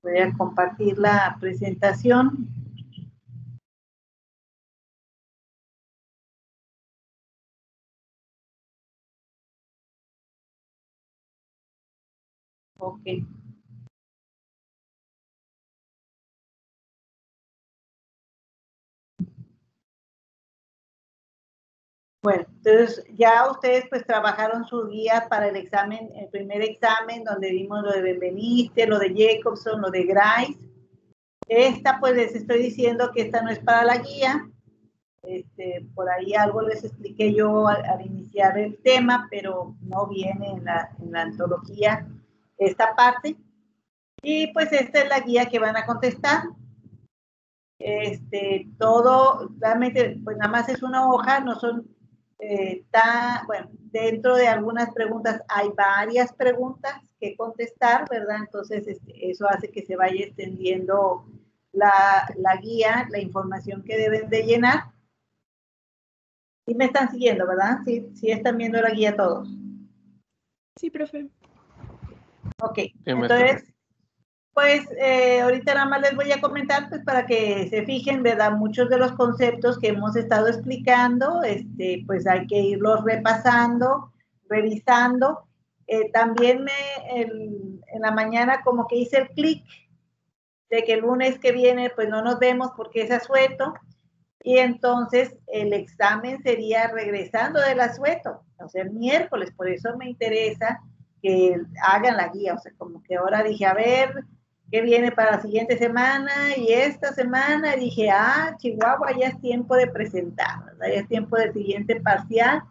Voy a compartir la presentación. Ok. Bueno, entonces ya ustedes pues trabajaron su guía para el examen, el primer examen, donde vimos lo de Benveniste, lo de Jacobson, lo de Grice. Esta pues les estoy diciendo que esta no es para la guía. Por ahí algo les expliqué yo al iniciar el tema, pero no viene en la antología esta parte. Y pues esta es la guía que van a contestar. Todo, realmente, pues nada más es una hoja, no son bueno, dentro de algunas preguntas hay varias preguntas que contestar, ¿verdad? Entonces, eso hace que se vaya extendiendo la guía, la información que deben de llenar. Sí me están siguiendo, ¿verdad? Sí están viendo la guía todos. Sí, profe. Ok, entonces, pues ahorita nada más les voy a comentar, pues para que se fijen, ¿verdad? Muchos de los conceptos que hemos estado explicando, pues hay que irlos repasando, revisando. También en la mañana como que hice el clic de que el lunes que viene pues no nos vemos porque es asueto, y entonces el examen sería regresando del asueto, o sea, el miércoles. Por eso me interesa que hagan la guía, o sea, como que ahora dije, a ver, ¿qué viene para la siguiente semana? Y esta semana dije, Chihuahua, ya es tiempo de presentar, ¿verdad? Ya es tiempo del siguiente parcial,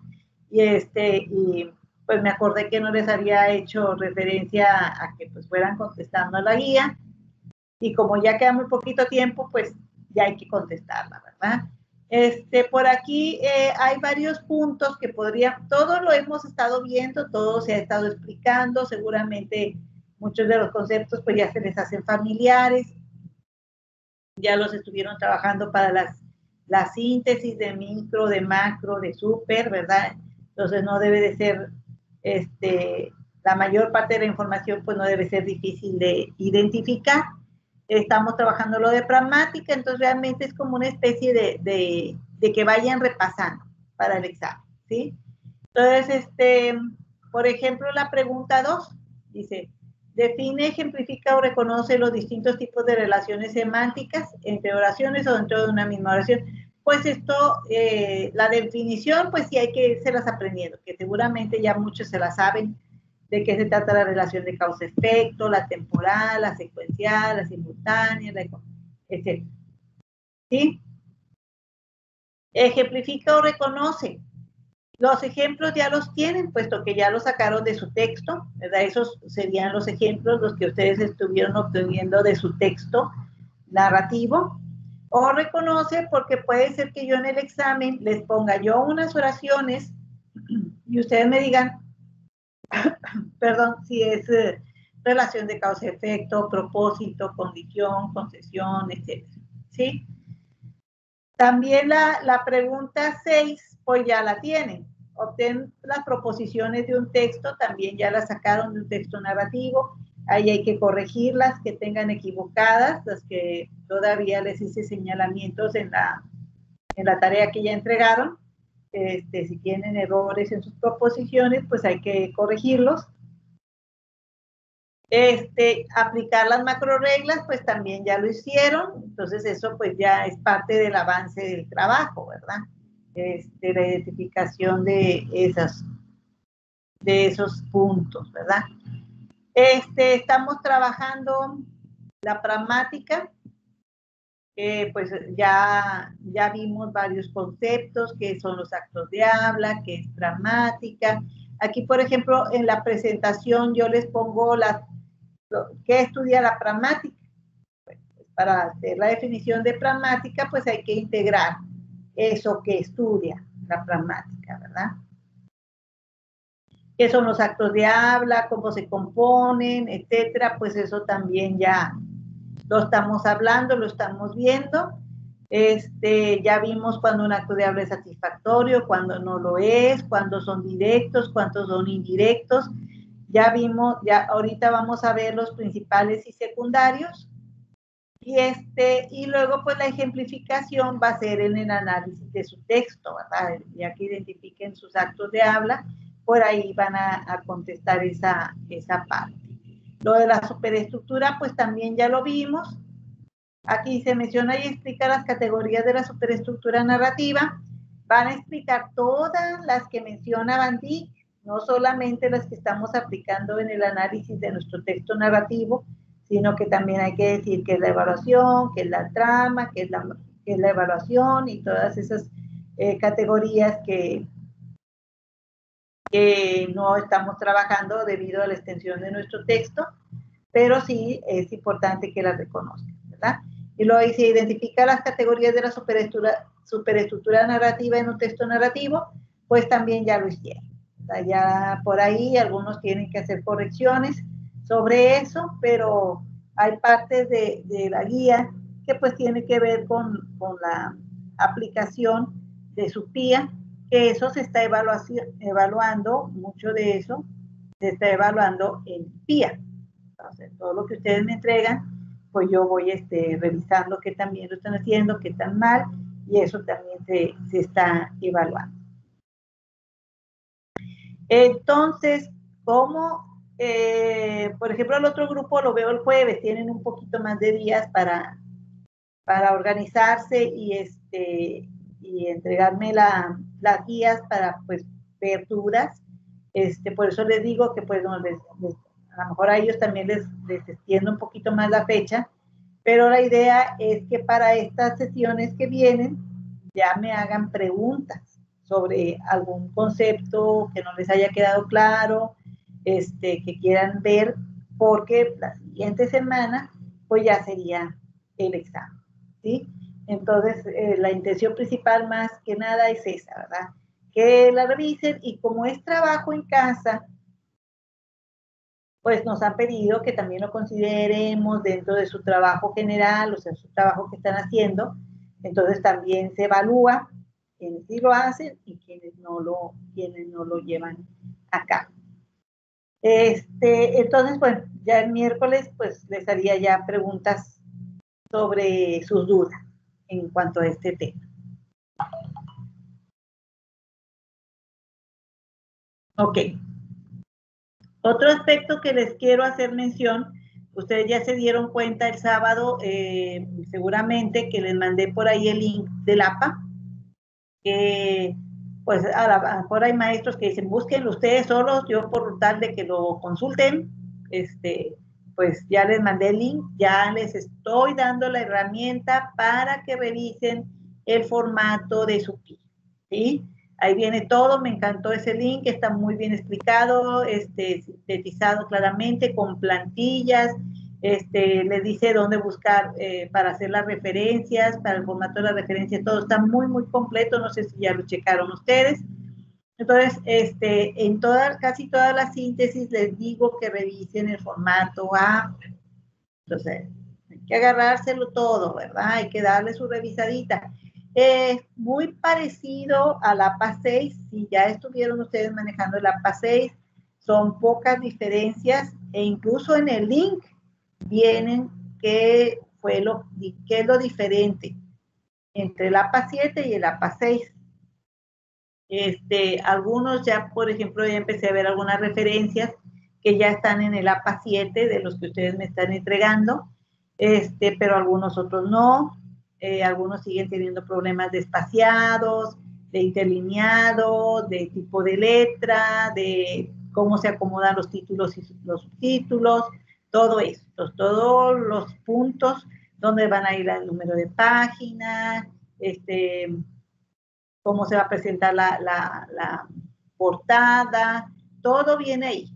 y pues me acordé que no les había hecho referencia a que pues fueran contestando la guía, y como ya queda muy poquito tiempo, pues ya hay que contestarla, ¿verdad? Por aquí hay varios puntos que todo lo hemos estado viendo, todo se ha estado explicando, seguramente muchos de los conceptos pues ya se les hacen familiares, ya los estuvieron trabajando para la síntesis de micro, de macro, de súper, ¿verdad? Entonces no debe de ser, la mayor parte de la información pues no debe ser difícil de identificar. Estamos trabajando lo de pragmática, entonces realmente es como una especie de que vayan repasando para el examen, ¿sí? Entonces, por ejemplo, la pregunta 2 dice, define, ejemplifica o reconoce los distintos tipos de relaciones semánticas entre oraciones o dentro de una misma oración. Pues esto, la definición, pues sí hay que irse aprendiendo, que seguramente ya muchos se la saben, de qué se trata la relación de causa-efecto, la temporal, la secuencial, la simultánea, etc. ¿Sí? Ejemplifica o reconoce. Los ejemplos ya los tienen, puesto que ya los sacaron de su texto, ¿verdad? Esos serían los ejemplos, los que ustedes estuvieron obteniendo de su texto narrativo. O reconoce, porque puede ser que yo en el examen les ponga yo unas oraciones y ustedes me digan, perdón, si es relación de causa-efecto, propósito, condición, concesión, etc. ¿Sí? También la pregunta 6, pues ya la tienen. Obtén las proposiciones de un texto, también ya las sacaron de un texto narrativo. Ahí hay que corregirlas, que tengan equivocadas, las que todavía les hice señalamientos en la tarea que ya entregaron. Si tienen errores en sus proposiciones, pues hay que corregirlos. Aplicar las macro reglas, pues también ya lo hicieron, entonces eso pues ya es parte del avance del trabajo, ¿verdad? La identificación de esos puntos, ¿verdad? Estamos trabajando la pragmática, pues ya vimos varios conceptos, que son los actos de habla, que es pragmática. Aquí, por ejemplo, en la presentación yo les pongo ¿qué estudia la pragmática? Pues, para hacer la definición de pragmática, pues hay que integrar eso que estudia la pragmática, ¿verdad? ¿Qué son los actos de habla? ¿Cómo se componen? Etcétera. Pues eso también ya lo estamos hablando, lo estamos viendo. Ya vimos cuando un acto de habla es satisfactorio, cuando no lo es, cuando son directos, cuántos son indirectos. Ya vimos, ya ahorita vamos a ver los principales y secundarios. Y luego pues la ejemplificación va a ser en el análisis de su texto, ¿verdad? Ya que identifiquen sus actos de habla, por ahí van a contestar esa parte. Lo de la superestructura pues también ya lo vimos. Aquí se menciona y explica las categorías de la superestructura narrativa. Van a explicar todas las que menciona Van Dijk, no solamente las que estamos aplicando en el análisis de nuestro texto narrativo, sino que también hay que decir qué es la evaluación, qué es la trama, qué es la evaluación y todas esas categorías que no estamos trabajando debido a la extensión de nuestro texto, pero sí es importante que las reconozcan, ¿verdad? Y luego ahí se identifica las categorías de la superestructura narrativa en un texto narrativo, pues también ya lo hicieron. O sea, ya por ahí algunos tienen que hacer correcciones sobre eso, pero hay partes de la guía que pues tiene que ver con la aplicación de su PIA, que eso se está evaluando, mucho de eso se está evaluando en PIA. Entonces, todo lo que ustedes me entregan, pues yo voy revisando qué tan bien lo están haciendo, qué tan mal, y eso también se está evaluando. Entonces, ¿cómo? Por ejemplo, el otro grupo lo veo el jueves, tienen un poquito más de días para organizarse y entregarme las guías para pues ver dudas. Por eso les digo que pues no, a lo mejor a ellos también les extiendo un poquito más la fecha, pero la idea es que para estas sesiones que vienen ya me hagan preguntas sobre algún concepto que no les haya quedado claro, que quieran ver, porque la siguiente semana pues ya sería el examen, ¿sí? Entonces, la intención principal más que nada es esa, ¿verdad? Que la revisen, y como es trabajo en casa, pues nos han pedido que también lo consideremos dentro de su trabajo general, o sea, su trabajo que están haciendo. Entonces también se evalúa quienes sí lo hacen y quienes no lo llevan a cabo. Entonces, bueno, ya el miércoles pues les haría ya preguntas sobre sus dudas en cuanto a este tema. Ok. Otro aspecto que les quiero hacer mención, ustedes ya se dieron cuenta el sábado, seguramente que les mandé por ahí el link del APA, que pues a lo mejor hay maestros que dicen, búsquenlo ustedes solos, yo por tal de que lo consulten, pues ya les mandé el link, ya les estoy dando la herramienta para que revisen el formato de su PIA, ¿sí? Ahí viene todo, me encantó ese link, está muy bien explicado, sintetizado claramente, con plantillas, les dice dónde buscar para hacer las referencias, para el formato de las referencias, todo está muy, muy completo, no sé si ya lo checaron ustedes. Entonces, en casi todas las síntesis les digo que revisen el formato A. Entonces, hay que agarrárselo todo, ¿verdad? Hay que darle su revisadita. Muy parecido al APA 6, si ya estuvieron ustedes manejando el APA 6, son pocas diferencias, e incluso en el link vienen qué es lo diferente entre el APA 7 y el APA 6. Algunos ya, por ejemplo, ya empecé a ver algunas referencias que ya están en el APA 7 de los que ustedes me están entregando, pero algunos otros no. Algunos siguen teniendo problemas de espaciados, de interlineado, de tipo de letra, de cómo se acomodan los títulos y los subtítulos, todo esto, todos los puntos donde van a ir el número de página, cómo se va a presentar la portada, todo viene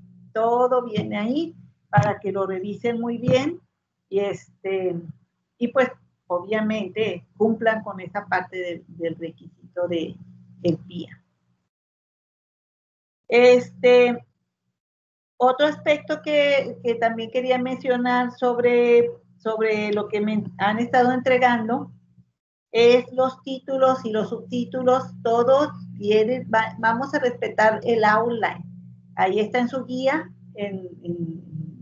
ahí para que lo revisen muy bien y pues obviamente cumplan con esa parte del requisito del PIA. Otro aspecto que también quería mencionar sobre lo que me han estado entregando es los títulos y los subtítulos, todos tienen, vamos a respetar el outline. Ahí está en su guía, en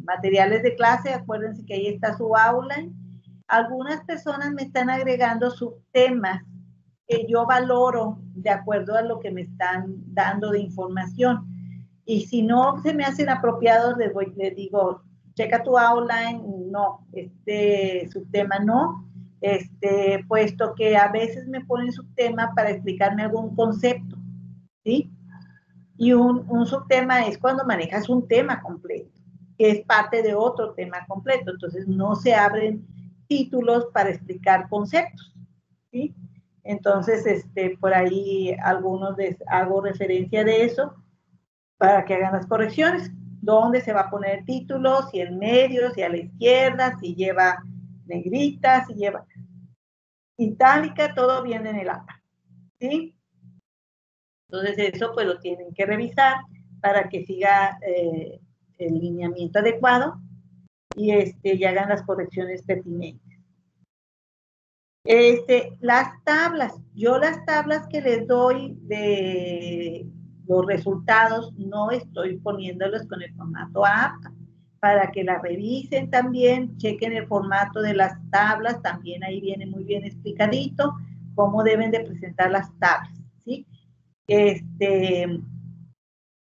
materiales de clase, acuérdense que ahí está su outline. Algunas personas me están agregando subtemas que yo valoro de acuerdo a lo que me están dando de información. Y si no se me hacen apropiados, les digo, checa tu outline, no, este subtema no, puesto que a veces me ponen subtema para explicarme algún concepto, ¿sí? Y un subtema es cuando manejas un tema completo, que es parte de otro tema completo, entonces no se abren títulos para explicar conceptos, ¿sí? Entonces, por ahí algunos les hago referencia de eso para que hagan las correcciones. ¿Dónde se va a poner el título? Si en medio, si a la izquierda, si lleva negrita, si lleva itálica, todo viene en el APA, ¿sí? Entonces eso pues lo tienen que revisar para que siga el lineamiento adecuado y hagan las correcciones pertinentes. Las tablas, yo las tablas que les doy de los resultados no estoy poniéndolos con el formato APA, para que la revisen también, chequen el formato de las tablas, también ahí viene muy bien explicadito cómo deben de presentar las tablas, ¿sí?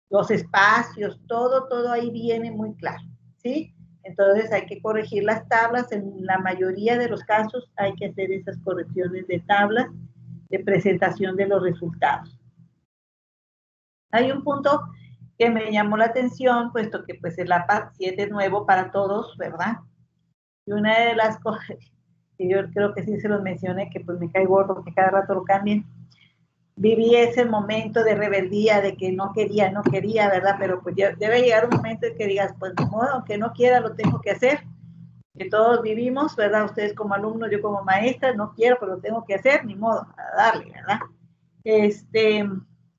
Los espacios, todo ahí viene muy claro, ¿sí? Entonces hay que corregir las tablas, en la mayoría de los casos hay que hacer esas correcciones de tablas de presentación de los resultados. Hay un punto que me llamó la atención, puesto que pues el APA 7 es nuevo para todos, ¿verdad? Y una de las cosas que yo creo que sí se los mencioné, que pues me cae gordo que cada rato lo cambien, viví ese momento de rebeldía, de que no quería, ¿verdad? Pero pues ya debe llegar un momento en que digas, pues de modo, aunque no quiera, lo tengo que hacer, que todos vivimos, ¿verdad? Ustedes como alumnos, yo como maestra, no quiero, pero lo tengo que hacer, ni modo, a darle, ¿verdad?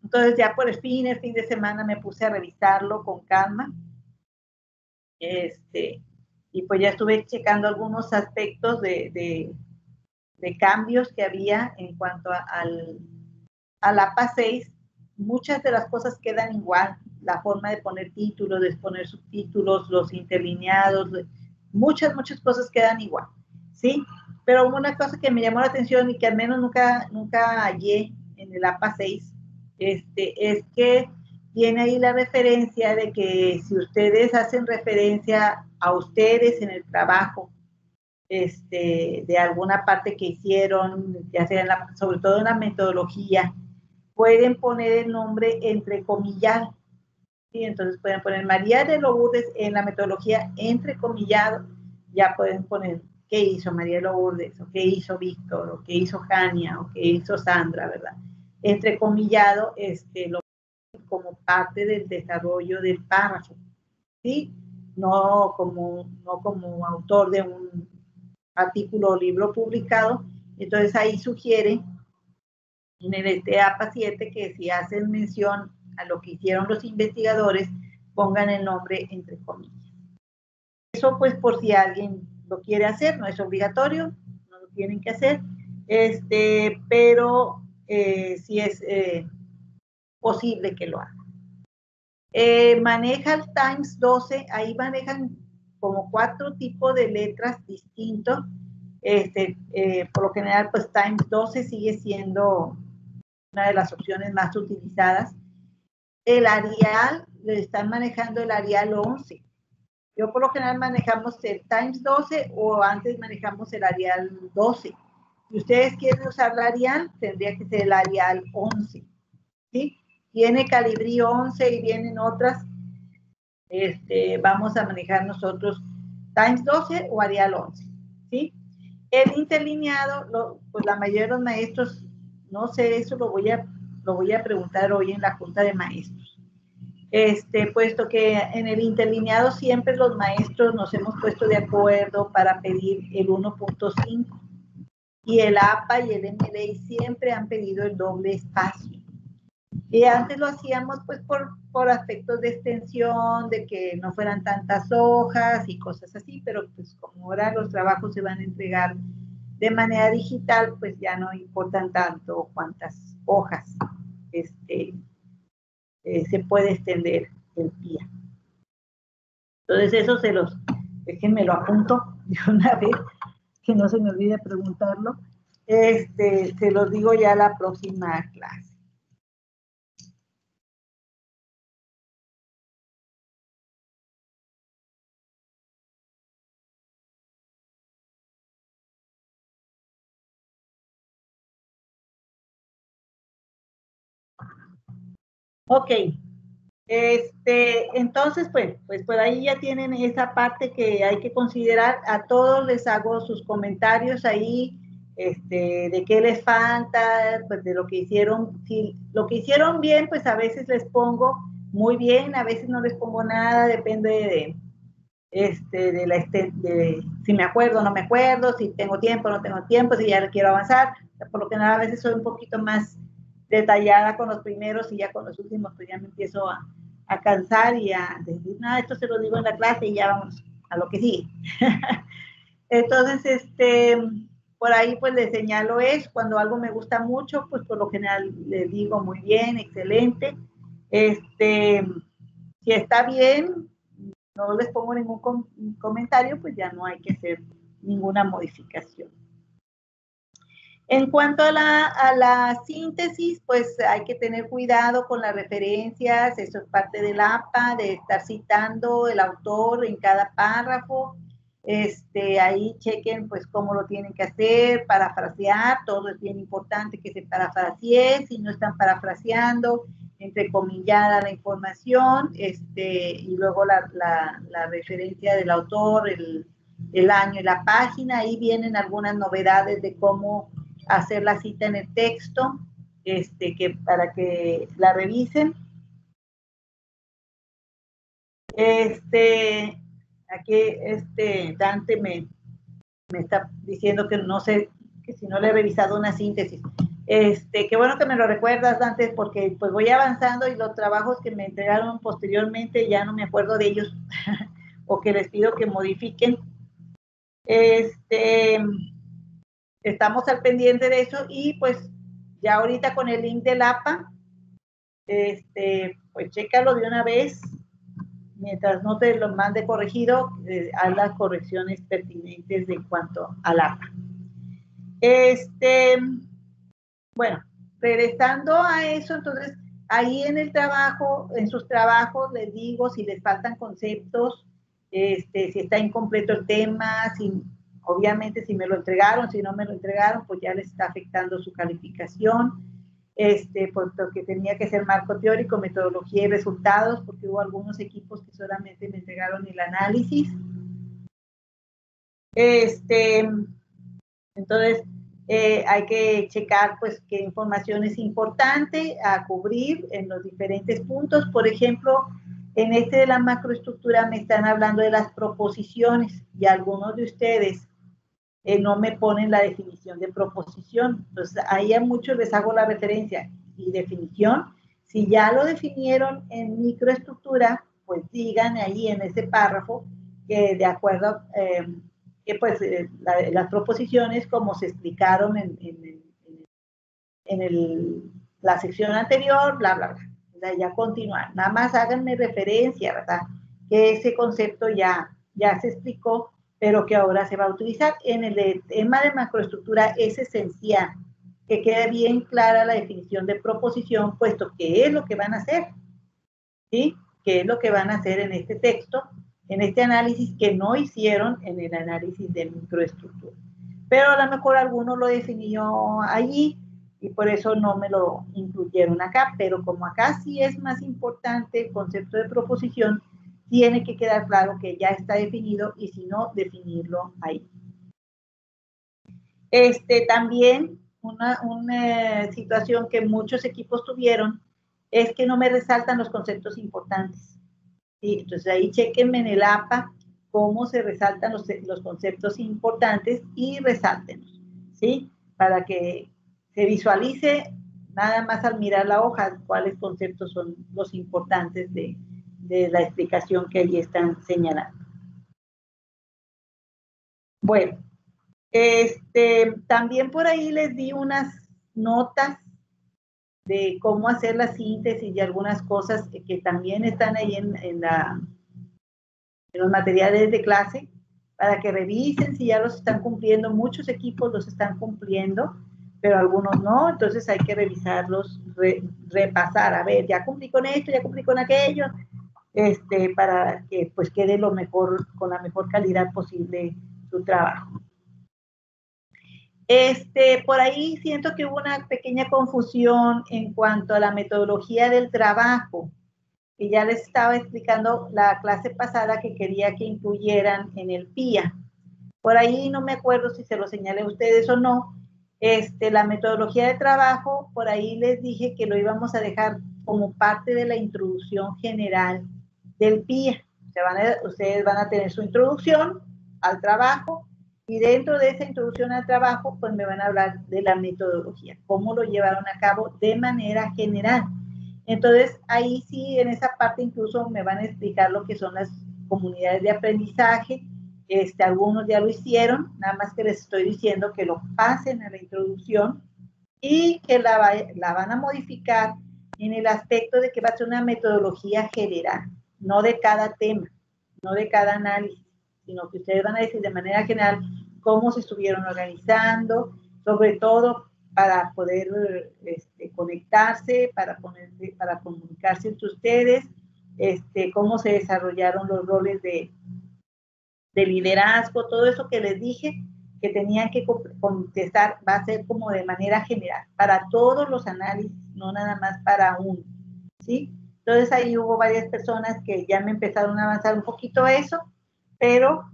Entonces ya por el fin de semana me puse a revisarlo con calma, y pues ya estuve checando algunos aspectos de cambios que había en cuanto al APA 6, muchas de las cosas quedan igual, la forma de poner títulos, de poner subtítulos, los interlineados, muchas cosas quedan igual, ¿sí? Pero una cosa que me llamó la atención y que al menos nunca hallé en el APA 6, es que tiene ahí la referencia de que si ustedes hacen referencia a ustedes en el trabajo, de alguna parte que hicieron, ya sea sobre todo en la metodología, pueden poner el nombre entrecomillado, ¿sí? Entonces pueden poner María de Lourdes en la metodología entrecomillado, ya pueden poner qué hizo María de Lourdes, o qué hizo Víctor, o qué hizo Jania, o qué hizo Sandra, ¿verdad? Entrecomillado, como parte del desarrollo del párrafo, ¿sí? No como autor de un artículo o libro publicado. Entonces ahí sugiere en el APA 7 que si hacen mención a lo que hicieron los investigadores, pongan el nombre entre comillas. Eso pues por si alguien lo quiere hacer, no es obligatorio, no lo tienen que hacer, pero sí es posible que lo hagan. Maneja el Times 12, ahí manejan como 4 tipos de letras distintos. Por lo general, pues Times 12 sigue siendo una de las opciones más utilizadas. El Arial, le están manejando el Arial 11. Yo por lo general manejamos el Times 12 o antes manejamos el Arial 12. Si ustedes quieren usar el Arial, tendría que ser el Arial 11, ¿sí? Tiene Calibri 11 y vienen otras. Vamos a manejar nosotros Times 12 o Arial 11, ¿sí? El interlineado, pues la mayoría de los maestros, no sé, eso lo voy a preguntar hoy en la junta de maestros. Puesto que en el interlineado siempre los maestros nos hemos puesto de acuerdo para pedir el 1.5 y el APA y el MLA siempre han pedido el doble espacio. Y antes lo hacíamos pues por aspectos de extensión, de que no fueran tantas hojas y cosas así, pero pues como ahora los trabajos se van a entregar de manera digital, pues ya no importan tanto cuántas hojas se puede extender el día. Entonces eso déjenme lo apunto de una vez, que no se me olvide preguntarlo. Se los digo ya la próxima clase. Ok. Entonces, pues por ahí ya tienen esa parte que hay que considerar. A todos les hago sus comentarios ahí, de qué les falta, pues de lo que hicieron. Si lo que hicieron bien, pues a veces les pongo muy bien, a veces no les pongo nada, depende de si me acuerdo o no me acuerdo, si tengo tiempo o no tengo tiempo, si ya quiero avanzar. Por lo general a veces soy un poquito más detallada con los primeros y ya con los últimos pues ya me empiezo a cansar y a decir, no, esto se lo digo en la clase y ya vamos a lo que sigue. Entonces, por ahí pues les señalo es, cuando algo me gusta mucho, pues por lo general les digo muy bien, excelente. Si está bien, no les pongo ningún comentario, pues ya no hay que hacer ninguna modificación. En cuanto a la síntesis, pues hay que tener cuidado con las referencias, eso es parte del APA, de estar citando el autor en cada párrafo. Ahí chequen pues cómo lo tienen que hacer, parafrasear, todo es bien importante que se parafrasee, si no están parafraseando, entrecomillada la información, y luego la referencia del autor, el año y la página, ahí vienen algunas novedades de cómo hacer la cita en el texto, para que la revisen. Aquí Dante me está diciendo que no sé, que si no le he revisado una síntesis. Qué bueno que me lo recuerdas, Dante, porque pues voy avanzando y los trabajos que me entregaron posteriormente ya no me acuerdo de ellos o que les pido que modifiquen. Estamos al pendiente de eso y pues ya ahorita con el link del APA, pues chécalo de una vez, mientras no te lo mande corregido, haz las correcciones pertinentes en cuanto al APA. Bueno, regresando a eso, entonces, ahí en el trabajo, en sus trabajos, les digo si les faltan conceptos, si está incompleto el tema, obviamente si me lo entregaron, si no me lo entregaron, pues ya les está afectando su calificación, porque tenía que ser marco teórico, metodología y resultados, porque hubo algunos equipos que solamente me entregaron el análisis. Entonces, hay que checar pues qué información es importante a cubrir en los diferentes puntos. Por ejemplo, en de la macroestructura me están hablando de las proposiciones y algunos de ustedes no me ponen la definición de proposición. Entonces, ahí a muchos les hago la referencia y definición. Si ya lo definieron en microestructura, pues digan ahí en ese párrafo que de acuerdo que pues las proposiciones como se explicaron en la sección anterior, bla, bla, bla. O sea, ya continuar. Nada más háganme referencia, ¿verdad? Que ese concepto ya se explicó, pero que ahora se va a utilizar. En el tema de macroestructura es esencial que quede bien clara la definición de proposición, puesto que es lo que van a hacer, ¿sí? Que es lo que van a hacer en este texto, en este análisis que no hicieron en el análisis de microestructura. Pero a lo mejor alguno lo definió allí y por eso no me lo incluyeron acá, pero como acá sí es más importante el concepto de proposición, tiene que quedar claro que ya está definido y si no, definirlo ahí. También una situación que muchos equipos tuvieron es que no me resaltan los conceptos importantes. ¿Sí? Entonces ahí chequenme en el APA cómo se resaltan los conceptos importantes y resáltenlos, ¿sí? Para que se visualice nada más al mirar la hoja cuáles conceptos son los importantes de la explicación que allí están señalando. Bueno, También por ahí les di unas notas de cómo hacer la síntesis y algunas cosas que también están ahí en los materiales de clase, para que revisen si ya los están cumpliendo. Muchos equipos los están cumpliendo, pero algunos no, entonces hay que revisarlos, repasar, a ver, ya cumplí con esto, ya cumplí con aquello, para que pues quede lo mejor, con la mejor calidad posible su trabajo. Por ahí siento que hubo una pequeña confusión en cuanto a la metodología del trabajo, que ya les estaba explicando la clase pasada que quería que incluyeran en el PIA. Por ahí no me acuerdo si se lo señalé a ustedes o no. La metodología de trabajo, por ahí les dije que lo íbamos a dejar como parte de la introducción general del PIA. Ustedes van a tener su introducción al trabajo y dentro de esa introducción al trabajo, pues me van a hablar de la metodología, cómo lo llevaron a cabo de manera general. Entonces, ahí sí, en esa parte incluso me van a explicar lo que son las comunidades de aprendizaje. Algunos ya lo hicieron, nada más que les estoy diciendo que lo pasen a la introducción y que la van a modificar en el aspecto de que va a ser una metodología general, no de cada tema, no de cada análisis, sino que ustedes van a decir de manera general cómo se estuvieron organizando, sobre todo para poder conectarse, para comunicarse entre ustedes, cómo se desarrollaron los roles de liderazgo, todo eso que les dije que tenían que contestar, va a ser como de manera general, para todos los análisis, no nada más para uno, ¿sí? Entonces ahí hubo varias personas que ya me empezaron a avanzar un poquito eso, pero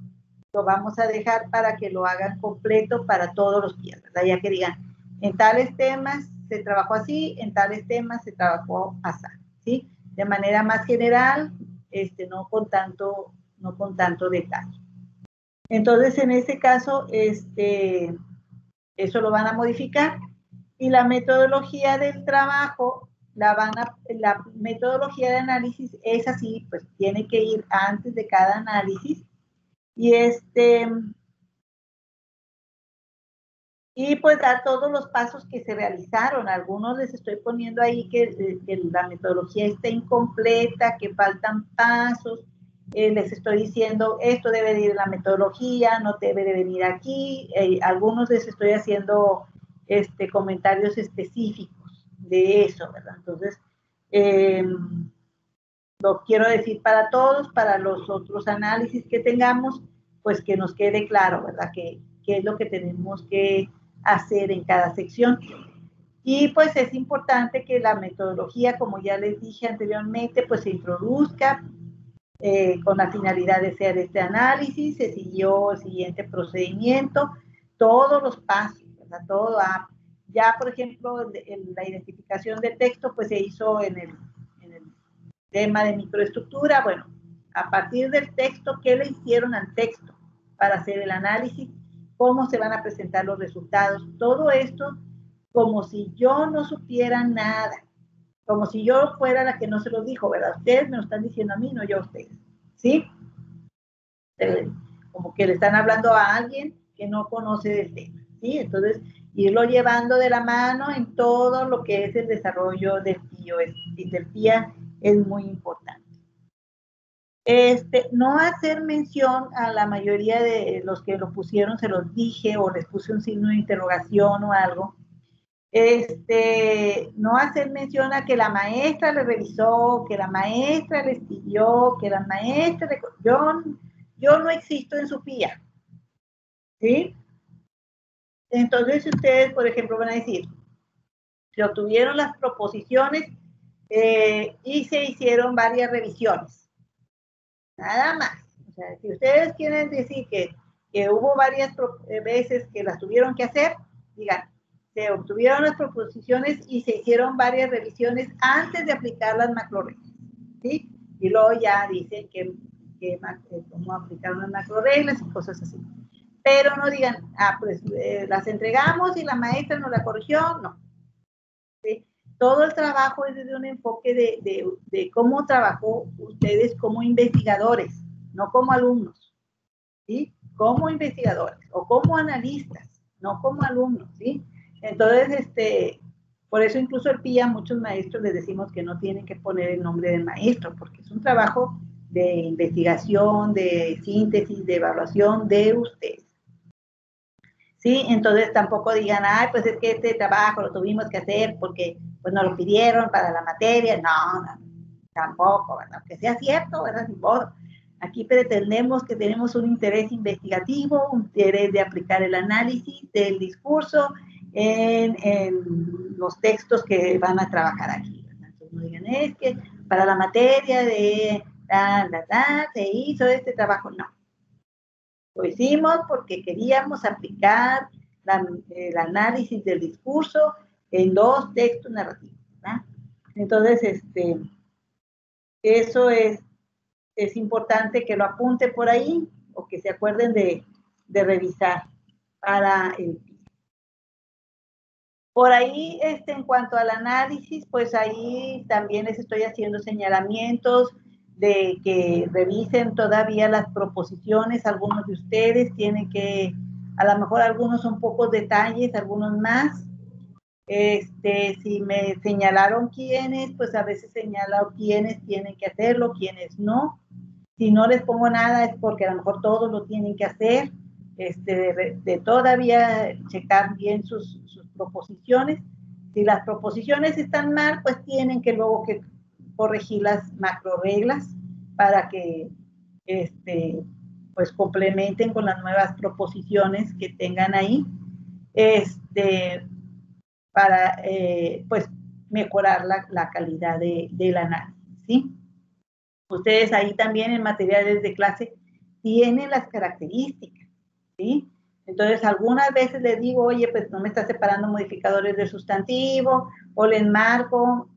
lo vamos a dejar para que lo hagan completo para todos los días, ¿verdad? Ya que digan, en tales temas se trabajó así, en tales temas se trabajó así, ¿sí? De manera más general, no con tanto detalle. Entonces, en ese caso, eso lo van a modificar. Y la metodología del trabajo, la metodología de análisis es así, pues tiene que ir antes de cada análisis. Y pues dar todos los pasos que se realizaron. Algunos les estoy poniendo ahí que la metodología está incompleta, que faltan pasos. Les estoy diciendo, esto debe de ir en la metodología, no debe de venir aquí. Algunos les estoy haciendo comentarios específicos de eso, ¿verdad? Entonces, lo quiero decir para todos, para los otros análisis que tengamos, pues que nos quede claro, ¿verdad? ¿Qué es lo que tenemos que hacer en cada sección? Y pues es importante que la metodología, como ya les dije anteriormente, pues se introduzca con la finalidad de hacer este análisis, se siguió el siguiente procedimiento, todos los pasos, ¿verdad? Todo ya, por ejemplo, la identificación de texto, pues se hizo en el tema de microestructura. Bueno, a partir del texto, ¿qué le hicieron al texto para hacer el análisis? ¿Cómo se van a presentar los resultados? Todo esto como si yo no supiera nada, como si yo fuera la que no se lo dijo, ¿verdad? Ustedes me lo están diciendo a mí, no yo a ustedes, ¿sí? Como que le están hablando a alguien que no conoce del tema, ¿sí? Entonces, irlo llevando de la mano en todo lo que es el desarrollo del PIA es muy importante. No hacer mención a la mayoría de los que lo pusieron, se los dije, o les puse un signo de interrogación o algo. No hacer mención a que la maestra le revisó, que la maestra le pidió, que la maestra le... Yo no existo en su PIA, ¿sí? Entonces, ustedes, por ejemplo, van a decir, se obtuvieron las proposiciones y se hicieron varias revisiones. Nada más. O sea, si ustedes quieren decir que hubo varias veces que las tuvieron que hacer, digan, se obtuvieron las proposiciones y se hicieron varias revisiones antes de aplicar las macroreglas, ¿sí? Y luego ya dicen cómo aplicar las macroreglas y cosas así. Pero no digan, pues las entregamos y la maestra nos la corrigió, no. ¿Sí? Todo el trabajo es desde un enfoque de cómo trabajó ustedes como investigadores, no como alumnos, ¿sí? como investigadores o como analistas, no como alumnos, ¿sí? Entonces, por eso incluso el PIA, muchos maestros les decimos que no tienen que poner el nombre del maestro, porque es un trabajo de investigación, de síntesis, de evaluación de ustedes. ¿Sí? Entonces tampoco digan, ay, pues es que este trabajo lo tuvimos que hacer porque pues nos lo pidieron para la materia. No, tampoco, ¿verdad? Que sea cierto, ¿verdad? Ni modo. Aquí pretendemos que tenemos un interés investigativo, un interés de aplicar el análisis del discurso en los textos que van a trabajar aquí, ¿verdad? Entonces no digan, es que para la materia de se hizo este trabajo. No. Lo hicimos porque queríamos aplicar el análisis del discurso en 2 textos narrativos, ¿verdad? Entonces, eso es importante que lo apunte por ahí o que se acuerden de revisar para el PIA. Por ahí, en cuanto al análisis, pues ahí también les estoy haciendo señalamientos de que revisen todavía las proposiciones. Algunos de ustedes tienen que, a lo mejor algunos son pocos detalles, algunos más. Si me señalaron quiénes, pues a veces señalo quiénes tienen que hacerlo, quiénes no. Si no les pongo nada es porque a lo mejor todos lo tienen que hacer, de todavía checar bien sus proposiciones. Si las proposiciones están mal, pues tienen que luego que corregir las macro reglas para que pues complementen con las nuevas proposiciones que tengan ahí, para pues mejorar la calidad del análisis, ¿sí? Ustedes ahí también en materiales de clase tienen las características, ¿sí? Entonces, algunas veces les digo, oye, pues no me está separando modificadores del sustantivo, o les marco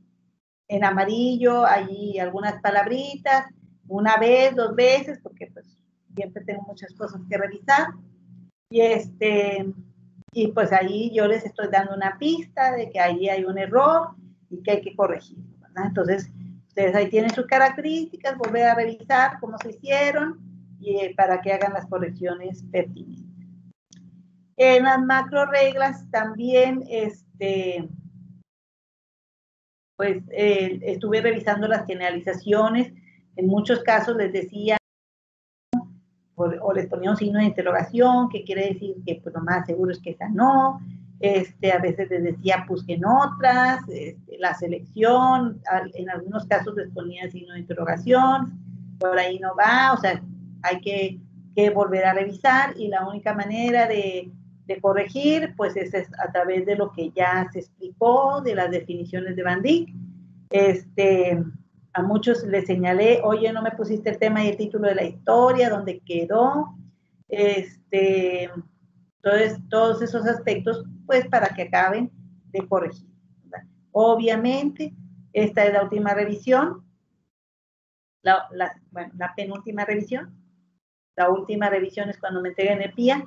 en amarillo allí algunas palabritas, una vez, 2 veces, porque pues siempre tengo muchas cosas que revisar, y pues ahí yo les estoy dando una pista de que ahí hay un error y que hay que corregirlo, ¿verdad? Entonces, ustedes ahí tienen sus características, volver a revisar cómo se hicieron y para que hagan las correcciones pertinentes. En las macro reglas también, pues estuve revisando las generalizaciones. En muchos casos les decía, o les ponía un signo de interrogación, que quiere decir que pues lo más seguro es que esa no. A veces les decía busquen otras, la selección, en algunos casos les ponía signo de interrogación, por ahí no va, o sea, hay que volver a revisar y la única manera de corregir pues es a través de lo que ya se explicó, de las definiciones de Van Dijk. A muchos les señalé, oye, no me pusiste el tema y el título de la historia, ¿dónde quedó? Entonces, todos esos aspectos, pues para que acaben de corregir, ¿verdad? Obviamente, esta es la última revisión, la penúltima revisión. La última revisión es cuando me entreguen el PIA.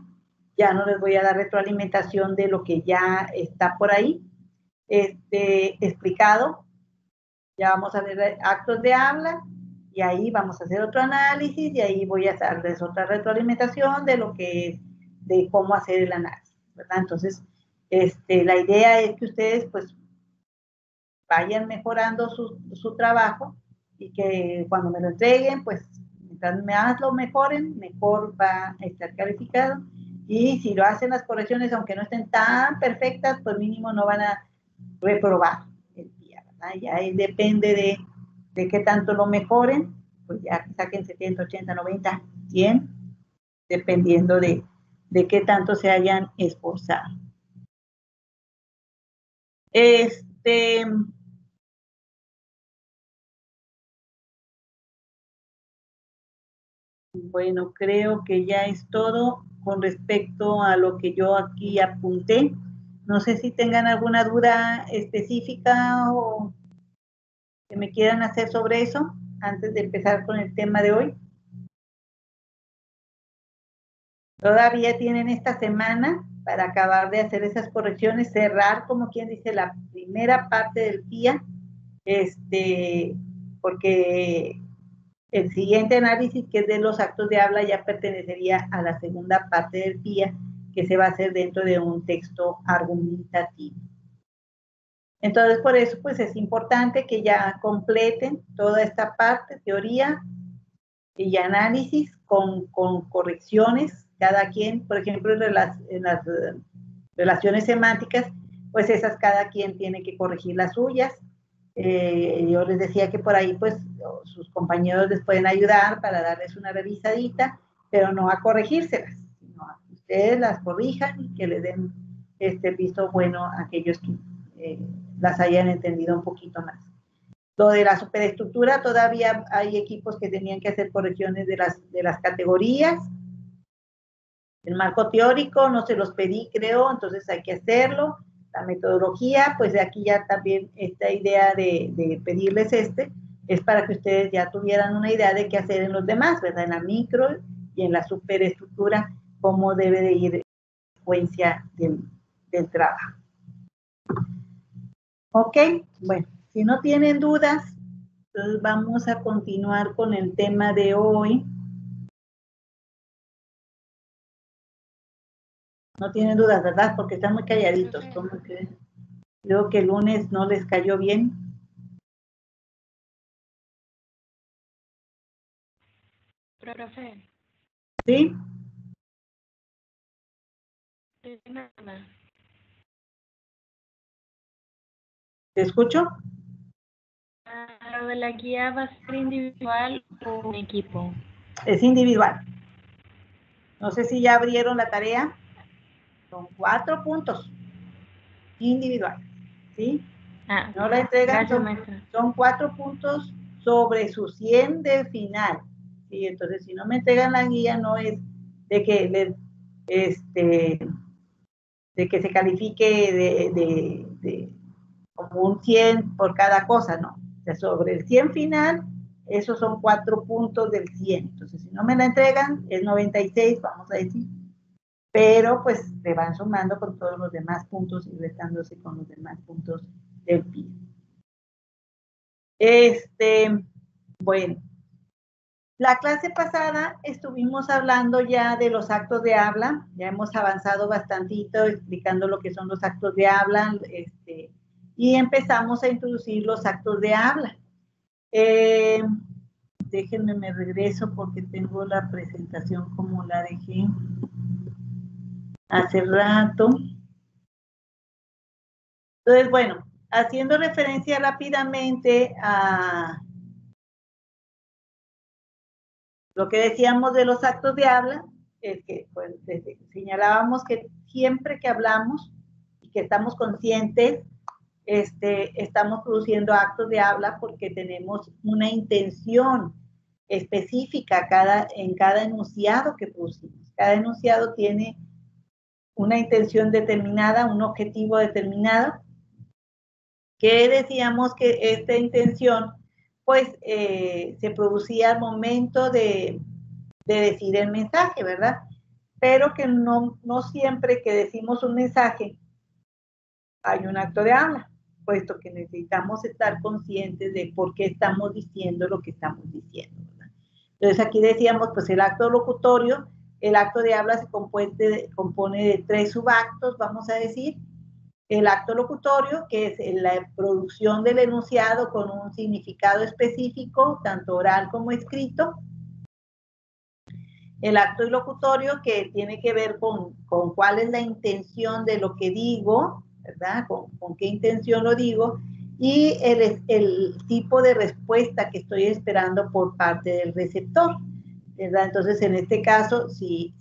Ya no les voy a dar retroalimentación de lo que ya está por ahí explicado. Ya vamos a ver actos de habla y ahí vamos a hacer otro análisis y ahí voy a darles otra retroalimentación de lo que es, de cómo hacer el análisis, ¿verdad? Entonces, la idea es que ustedes pues vayan mejorando su trabajo y que cuando me lo entreguen, pues mientras más lo mejoren, mejor va a estar calificado. Y si lo hacen las correcciones, aunque no estén tan perfectas, pues mínimo no van a reprobar. Ya ahí depende de qué tanto lo mejoren, pues ya saquen 70, 80, 90, 100, dependiendo de qué tanto se hayan esforzado. Bueno, creo que ya es todo con respecto a lo que yo aquí apunté. No sé si tengan alguna duda específica o que me quieran hacer sobre eso antes de empezar con el tema de hoy. Todavía tienen esta semana para acabar de hacer esas correcciones, cerrar, como quien dice, la primera parte del PIA, porque El siguiente análisis, que es de los actos de habla, ya pertenecería a la segunda parte del PIA, que se va a hacer dentro de un texto argumentativo. Entonces, por eso, pues es importante que ya completen toda esta parte, teoría y análisis con correcciones, cada quien, por ejemplo, en las relaciones semánticas, pues esas cada quien tiene que corregir las suyas. Yo les decía que por ahí, pues, sus compañeros les pueden ayudar para darles una revisadita, pero no a corregírselas, sino a que ustedes las corrijan y que les den este visto bueno a aquellos que las hayan entendido un poquito más. Lo de la superestructura, todavía hay equipos que tenían que hacer correcciones de las categorías. El marco teórico no se los pedí, creo, entonces hay que hacerlo. La metodología, pues de aquí ya también esta idea de pedirles es para que ustedes ya tuvieran una idea de qué hacer en los demás, ¿verdad? En la micro y en la superestructura, cómo debe de ir la secuencia del trabajo. Ok, bueno, si no tienen dudas, entonces vamos a continuar con el tema de hoy. No tienen dudas, ¿verdad? Porque están muy calladitos. ¿Cómo que? Creo que el lunes no les cayó bien. Profe. ¿Sí? Nada. ¿Te escucho? ¿Lo de la guía va a ser individual o en equipo? Es individual. No sé si ya abrieron la tarea. Son 4 puntos. Individual. ¿Sí? No la entregan. Gracias, son 4 puntos sobre su 100 de final. ¿Sí? Entonces, si no me entregan la guía, no es de que de que se califique de como un 100 por cada cosa, no. O sea, sobre el 100 final, esos son 4 puntos del 100. Entonces, si no me la entregan, es 96, vamos a decir. Pero, pues, se van sumando con todos los demás puntos y restándose con los demás puntos del PIB. Bueno. La clase pasada estuvimos hablando ya de los actos de habla, ya hemos avanzado bastantito explicando lo que son los actos de habla, y empezamos a introducir los actos de habla. Déjenme, me regreso porque tengo la presentación como la dejé hace rato. Entonces, bueno, haciendo referencia rápidamente a lo que decíamos de los actos de habla, es que pues, señalábamos que siempre que hablamos y que estamos conscientes, estamos produciendo actos de habla porque tenemos una intención específica en cada enunciado que producimos. Cada enunciado tiene una intención determinada, un objetivo determinado, que decíamos que esta intención pues se producía al momento de decir el mensaje, ¿verdad? Pero que no siempre que decimos un mensaje hay un acto de habla, puesto que necesitamos estar conscientes de por qué estamos diciendo lo que estamos diciendo, ¿verdad? Entonces aquí decíamos, pues el acto locutorio, el acto de habla se compone de 3 subactos, vamos a decir. El acto locutorio, que es la producción del enunciado con un significado específico, tanto oral como escrito. El acto ilocutorio, que tiene que ver con cuál es la intención de lo que digo, ¿verdad? Con qué intención lo digo, y el tipo de respuesta que estoy esperando por parte del receptor, ¿verdad? Entonces, en este caso, si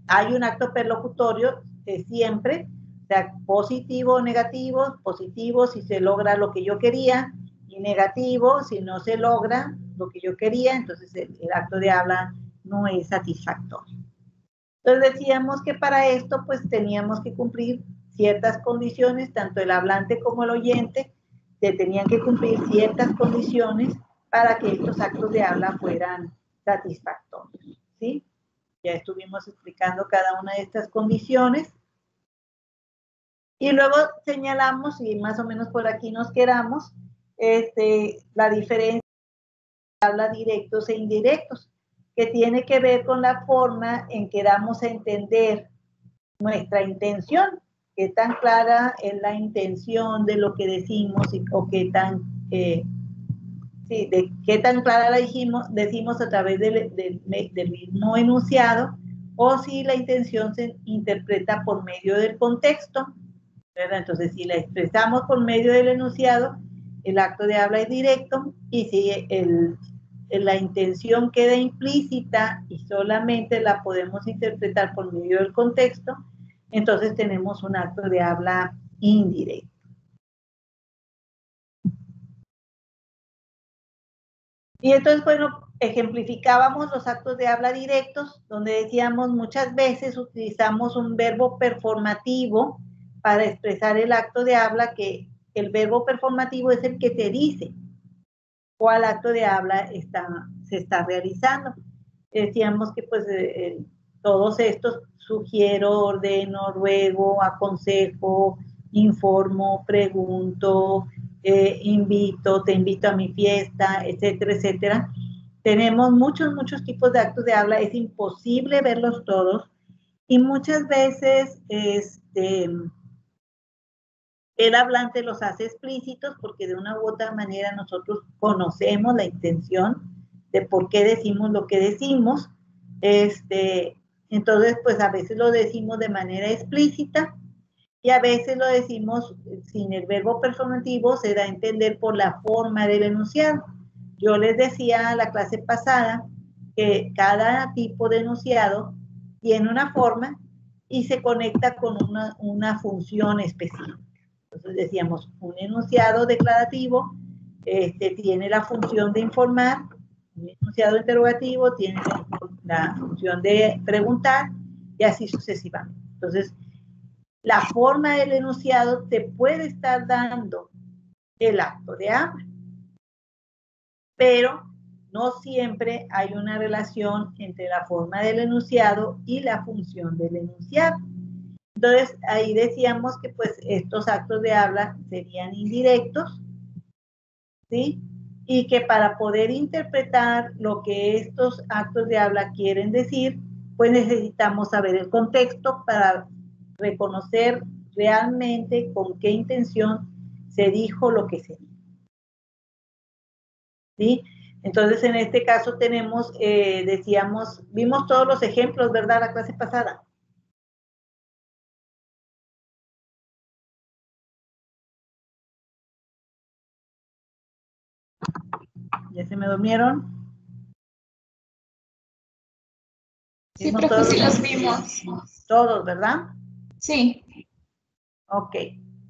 hay un acto perlocutorio, siempre, o sea, positivo o negativo, positivo si se logra lo que yo quería, y negativo si no se logra lo que yo quería, entonces el acto de habla no es satisfactorio. Entonces decíamos que para esto pues teníamos que cumplir ciertas condiciones, tanto el hablante como el oyente tenían que cumplir ciertas condiciones para que estos actos de habla fueran satisfactorios, ¿sí? Ya estuvimos explicando cada una de estas condiciones. Y luego señalamos, y más o menos por aquí nos quedamos, la diferencia habla directos e indirectos, que tiene que ver con la forma en que damos a entender nuestra intención, qué tan clara es la intención de lo que decimos o qué tan, de qué tan clara la decimos a través del mismo enunciado, o si la intención se interpreta por medio del contexto, ¿verdad? Entonces, si la expresamos por medio del enunciado, el acto de habla es directo, y si la intención queda implícita y solamente la podemos interpretar por medio del contexto, entonces tenemos un acto de habla indirecto. Y entonces, bueno, ejemplificábamos los actos de habla directos, donde decíamos muchas veces utilizamos un verbo performativo para expresar el acto de habla, que el verbo performativo es el que te dice cuál acto de habla se está realizando. Decíamos que pues todos estos: sugiero, ordeno, ruego, aconsejo, informo, pregunto, invito, te invito a mi fiesta, etcétera, etcétera. Tenemos muchos tipos de actos de habla, es imposible verlos todos, y muchas veces el hablante los hace explícitos porque de una u otra manera nosotros conocemos la intención de por qué decimos lo que decimos. Entonces, pues a veces lo decimos de manera explícita y a veces lo decimos sin el verbo performativo, se da a entender por la forma del enunciado. Yo les decía a la clase pasada que cada tipo de enunciado tiene una forma y se conecta con una función específica. Entonces decíamos, un enunciado declarativo tiene la función de informar, un enunciado interrogativo tiene la función de preguntar, y así sucesivamente. Entonces, la forma del enunciado te puede estar dando el acto de habla, pero no siempre hay una relación entre la forma del enunciado y la función del enunciado. Entonces, ahí decíamos que pues estos actos de habla serían indirectos, ¿sí? Y que para poder interpretar lo que estos actos de habla quieren decir, pues necesitamos saber el contexto para reconocer realmente con qué intención se dijo lo que se dijo, ¿sí? Entonces, en este caso tenemos, vimos todos los ejemplos, ¿verdad? La clase pasada. ¿Ya se me durmieron? Sí, profe, sí los vimos. Todos, ¿verdad? Sí. Ok.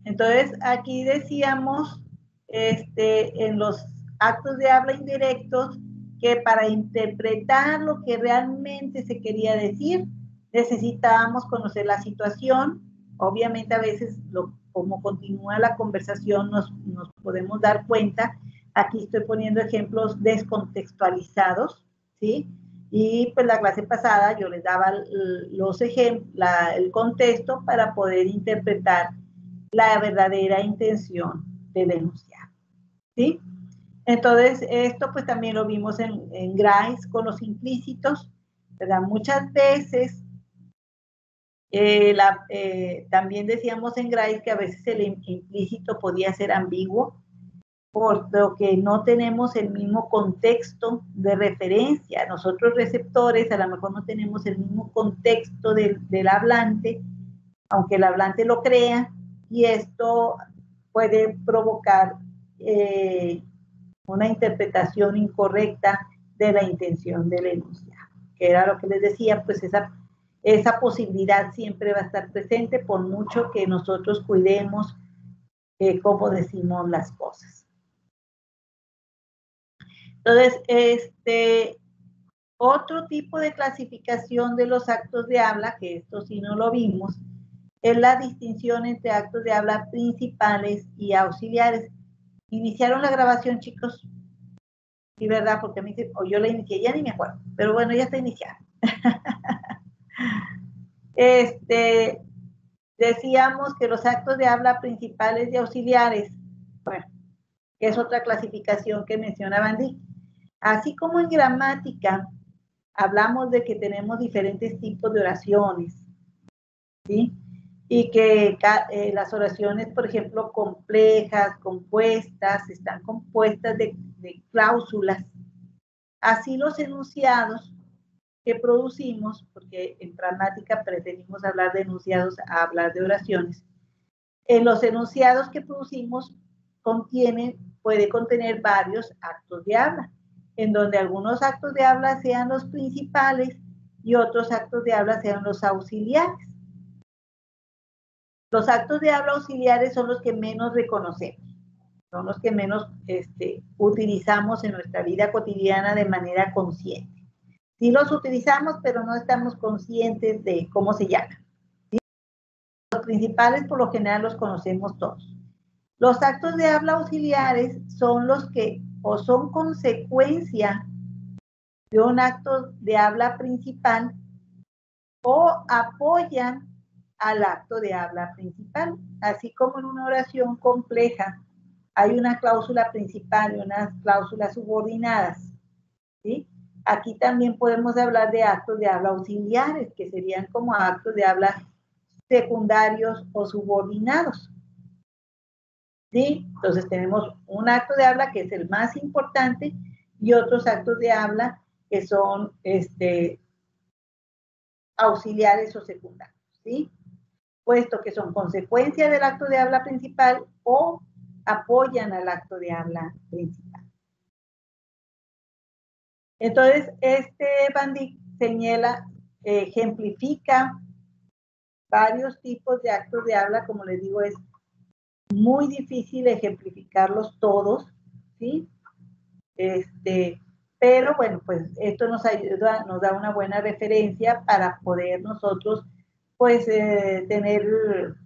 Entonces, aquí decíamos, en los actos de habla indirectos, que para interpretar lo que realmente se quería decir, necesitábamos conocer la situación. Obviamente, a veces, como continúa la conversación, nos podemos dar cuenta. Aquí estoy poniendo ejemplos descontextualizados, ¿sí? Y pues la clase pasada yo les daba los ejemplos, el contexto para poder interpretar la verdadera intención del enunciado, ¿sí? Entonces, esto pues también lo vimos en Grice con los implícitos, ¿verdad? Muchas veces, también decíamos en Grice que a veces el implícito podía ser ambiguo, por lo que no tenemos el mismo contexto de referencia. Nosotros receptores a lo mejor no tenemos el mismo contexto del hablante, aunque el hablante lo crea, y esto puede provocar una interpretación incorrecta de la intención del enunciado, que era lo que les decía, pues esa posibilidad siempre va a estar presente por mucho que nosotros cuidemos cómo decimos las cosas. Entonces, otro tipo de clasificación de los actos de habla, que esto sí no lo vimos, es la distinción entre actos de habla principales y auxiliares. ¿Iniciaron la grabación, chicos? Sí, ¿verdad? Porque a mí, o yo la inicié, ya ni me acuerdo, pero bueno, ya está iniciada. Decíamos que los actos de habla principales y auxiliares, bueno, es otra clasificación que menciona Bandy. Así como en gramática hablamos de que tenemos diferentes tipos de oraciones, ¿sí? Y que las oraciones, por ejemplo, complejas, compuestas, están compuestas de cláusulas. Así los enunciados que producimos, porque en gramática preferimos hablar de enunciados a hablar de oraciones, los enunciados que producimos puede contener varios actos de habla, en donde algunos actos de habla sean los principales y otros actos de habla sean los auxiliares. Los actos de habla auxiliares son los que menos reconocemos, son los que menos utilizamos en nuestra vida cotidiana de manera consciente. Sí los utilizamos, pero no estamos conscientes de cómo se llaman. ¿Sí? Los principales, por lo general, los conocemos todos. Los actos de habla auxiliares son los que o son consecuencia de un acto de habla principal o apoyan al acto de habla principal. Así como en una oración compleja hay una cláusula principal y unas cláusulas subordinadas, ¿sí? Aquí también podemos hablar de actos de habla auxiliares, que serían como actos de habla secundarios o subordinados, ¿sí? Entonces tenemos un acto de habla que es el más importante y otros actos de habla que son auxiliares o secundarios, ¿sí? Puesto que son consecuencia del acto de habla principal o apoyan al acto de habla principal. Entonces, Van Dyck señala, ejemplifica varios tipos de actos de habla. Como les digo, es muy difícil ejemplificarlos todos, ¿sí? Pero bueno, pues esto nos ayuda, nos da una buena referencia para poder nosotros, pues, tener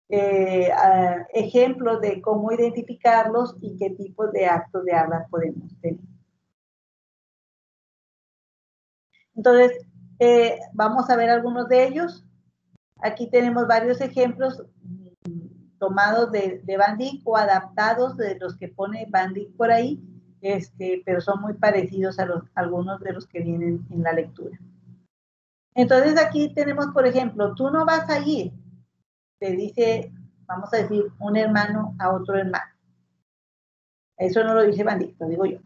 ejemplos de cómo identificarlos y qué tipos de actos de habla podemos tener. Entonces, vamos a ver algunos de ellos. Aquí tenemos varios ejemplos tomados de Van Dyck o adaptados de los que pone Van Dyck por ahí, pero son muy parecidos a algunos de los que vienen en la lectura. Entonces aquí tenemos, por ejemplo, tú no vas a ir, te dice, vamos a decir, un hermano a otro hermano. Eso no lo dice Van Dyck, lo digo yo.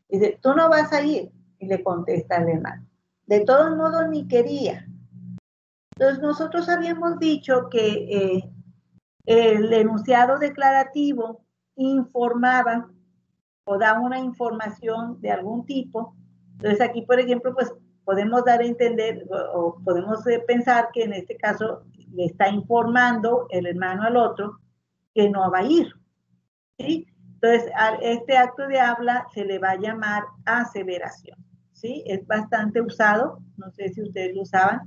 Dice, tú no vas a ir, y le contesta al hermano. De todos modos, ni quería. Entonces, nosotros habíamos dicho que el enunciado declarativo informaba o da una información de algún tipo. Entonces, aquí, por ejemplo, pues podemos dar a entender o podemos pensar que en este caso le está informando el hermano al otro que no va a ir, ¿sí? Entonces, a este acto de habla se le va a llamar aseveración, ¿sí? Es bastante usado, no sé si ustedes lo usaban,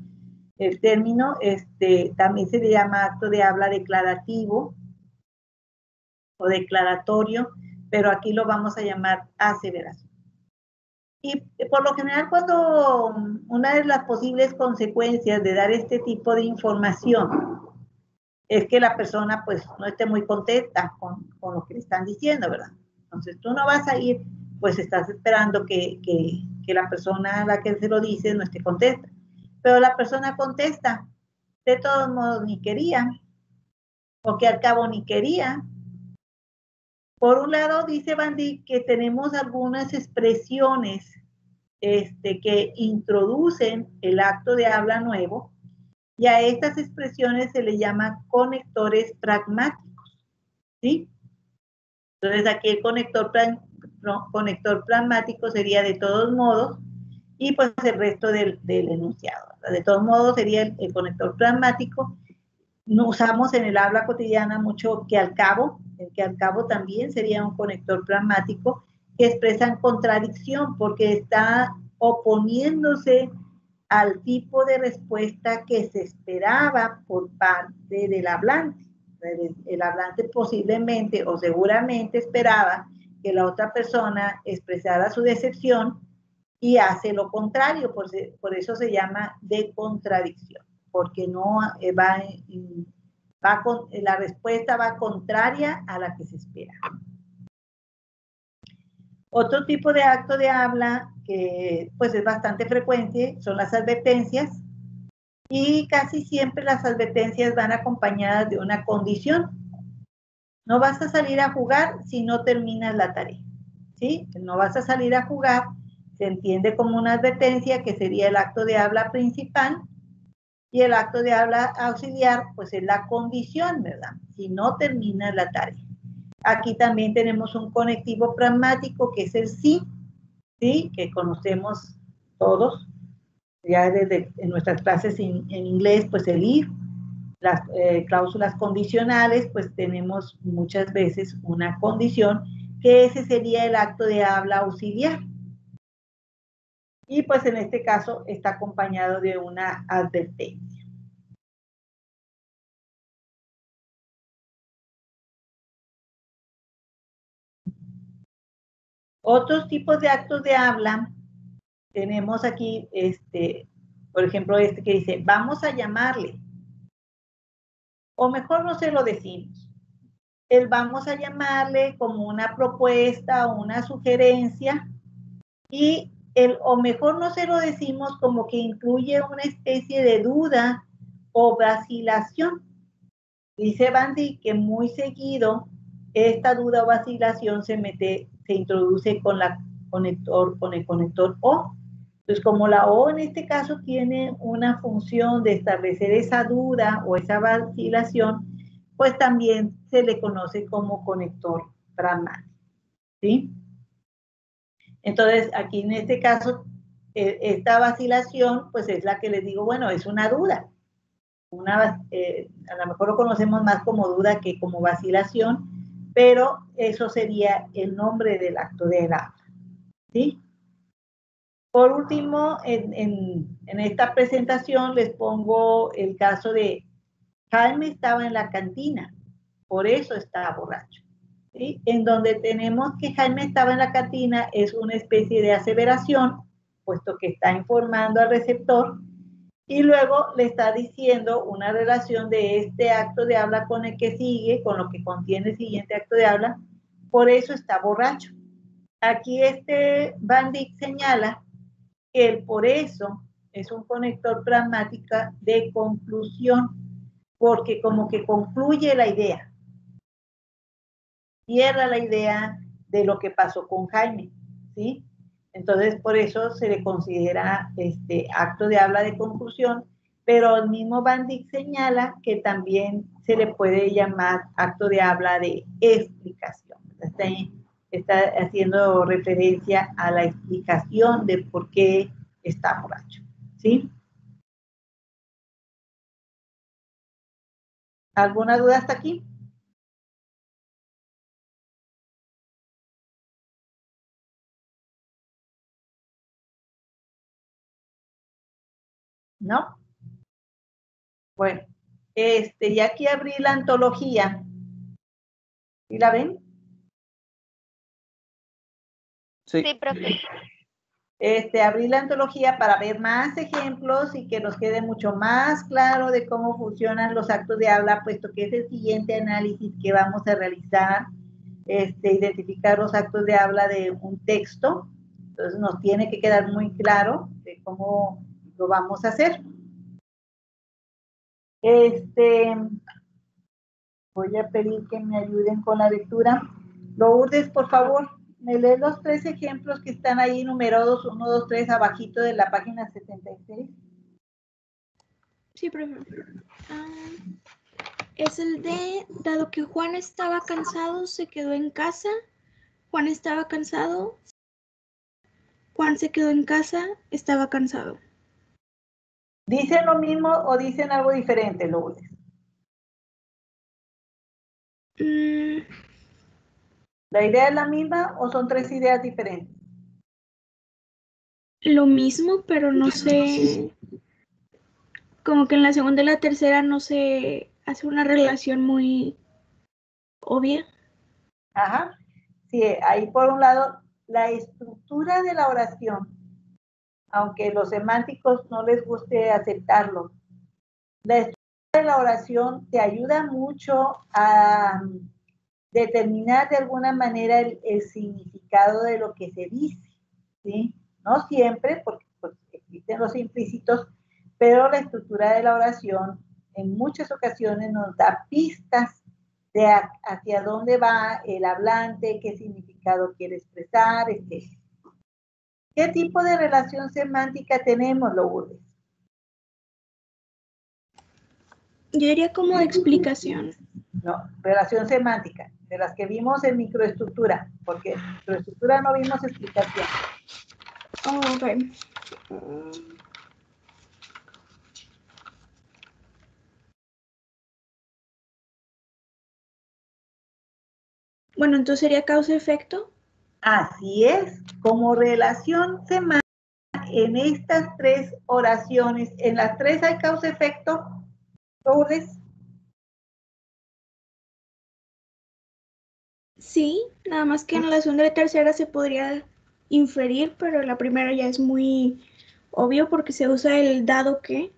el término, también se le llama acto de habla declarativo o declaratorio, pero aquí lo vamos a llamar aseveración. Y por lo general, cuando una de las posibles consecuencias de dar este tipo de información es que la persona pues no esté muy contenta con lo que le están diciendo, ¿verdad? Entonces tú no vas a ir, pues estás esperando que la persona a la que se lo dice no esté contenta. Pero la persona contesta, de todos modos ni quería, o que al cabo ni quería. Por un lado, dice Van Dyck que tenemos algunas expresiones que introducen el acto de habla nuevo, y a estas expresiones se le llama conectores pragmáticos, ¿sí? Entonces aquí el conector pragmático sería de todos modos, y pues el resto del enunciado. De todos modos sería el conector pragmático. No usamos en el habla cotidiana mucho que al cabo, el que al cabo también sería un conector pragmático que expresa contradicción porque está oponiéndose al tipo de respuesta que se esperaba por parte del hablante. El hablante posiblemente o seguramente esperaba que la otra persona expresara su decepción y hace lo contrario, por eso se llama de contradicción, porque no la respuesta va contraria a la que se espera. Otro tipo de acto de habla que pues es bastante frecuente son las advertencias, y casi siempre las advertencias van acompañadas de una condición. No vas a salir a jugar si no terminas la tarea, ¿sí? No vas a salir a jugar, se entiende como una advertencia, que sería el acto de habla principal, y el acto de habla auxiliar, pues es la condición, ¿verdad? Si no terminas la tarea. Aquí también tenemos un conectivo pragmático, que es el sí, ¿sí? Que conocemos todos, ya desde en nuestras clases en inglés, pues el if. Las cláusulas condicionales, pues tenemos muchas veces una condición, que ese sería el acto de habla auxiliar. Y pues en este caso está acompañado de una advertencia. Otros tipos de actos de habla, tenemos aquí, por ejemplo, que dice, vamos a llamarle. O mejor no se lo decimos. El vamos a llamarle como una propuesta o una sugerencia, y o mejor no se lo decimos como que incluye una especie de duda o vacilación. Dice Van Dyck que muy seguido esta duda o vacilación se introduce con el conector O. Entonces, como la O en este caso tiene una función de establecer esa duda o esa vacilación, pues también se le conoce como conector pragmático, ¿sí? Entonces, aquí en este caso, esta vacilación, pues es la que les digo, bueno, es una duda. A lo mejor lo conocemos más como duda que como vacilación, pero eso sería el nombre del acto de habla, ¿sí? Por último, en esta presentación les pongo el caso de Jaime estaba en la cantina, por eso estaba borracho. ¿Sí? En donde tenemos que Jaime estaba en la cantina es una especie de aseveración, puesto que está informando al receptor, y luego le está diciendo una relación de este acto de habla con el que sigue, con lo que contiene el siguiente acto de habla, por eso está borracho. Aquí Van Dyck señala que el por eso es un conector pragmático de conclusión, porque como que concluye la idea, cierra la idea de lo que pasó con Jaime, ¿sí? Entonces, por eso se le considera acto de habla de conclusión, pero el mismo Van Dyck señala que también se le puede llamar acto de habla de explicación. Está haciendo referencia a la explicación de por qué está borracho, ¿sí? ¿Alguna duda hasta aquí? ¿No? Bueno, y aquí abrí la antología. ¿Sí la ven? Sí, profe. Abrí la antología para ver más ejemplos y que nos quede mucho más claro de cómo funcionan los actos de habla, puesto que es el siguiente análisis que vamos a realizar, identificar los actos de habla de un texto. Entonces nos tiene que quedar muy claro de cómo lo vamos a hacer. Voy a pedir que me ayuden con la lectura. Lourdes, por favor, me lees los 3 ejemplos que están ahí numerados 1, 2, 3 abajito de la página 76. Sí, profe. Es el de, dado que Juan estaba cansado, se quedó en casa. Juan estaba cansado. Juan se quedó en casa, estaba cansado. ¿Dicen lo mismo o dicen algo diferente, Lourdes? ¿La idea es la misma o son 3 ideas diferentes? Lo mismo, pero no sé, como que en la segunda y la tercera no se hace una relación muy obvia. Ajá. Sí, ahí por un lado, la estructura de la oración, aunque los semánticos no les guste aceptarlo, la estructura de la oración te ayuda mucho a determinar de alguna manera el significado significado de lo que se dice, ¿sí? No siempre, porque pues, existen los implícitos, pero la estructura de la oración en muchas ocasiones nos da pistas de hacia dónde va el hablante, qué significado quiere expresar, etc. ¿Qué tipo de relación semántica tenemos, Lourdes? Yo diría como de explicación. No, relación semántica, de las que vimos en microestructura, porque en microestructura no vimos explicación. Oh, ok. Bueno, entonces sería causa-efecto. Así es, como relación semántica en estas tres oraciones, en las tres hay causa-efecto, Lourdes. Sí, nada más que en la segunda y tercera se podría inferir, pero la primera ya es muy obvio porque se usa el dado que.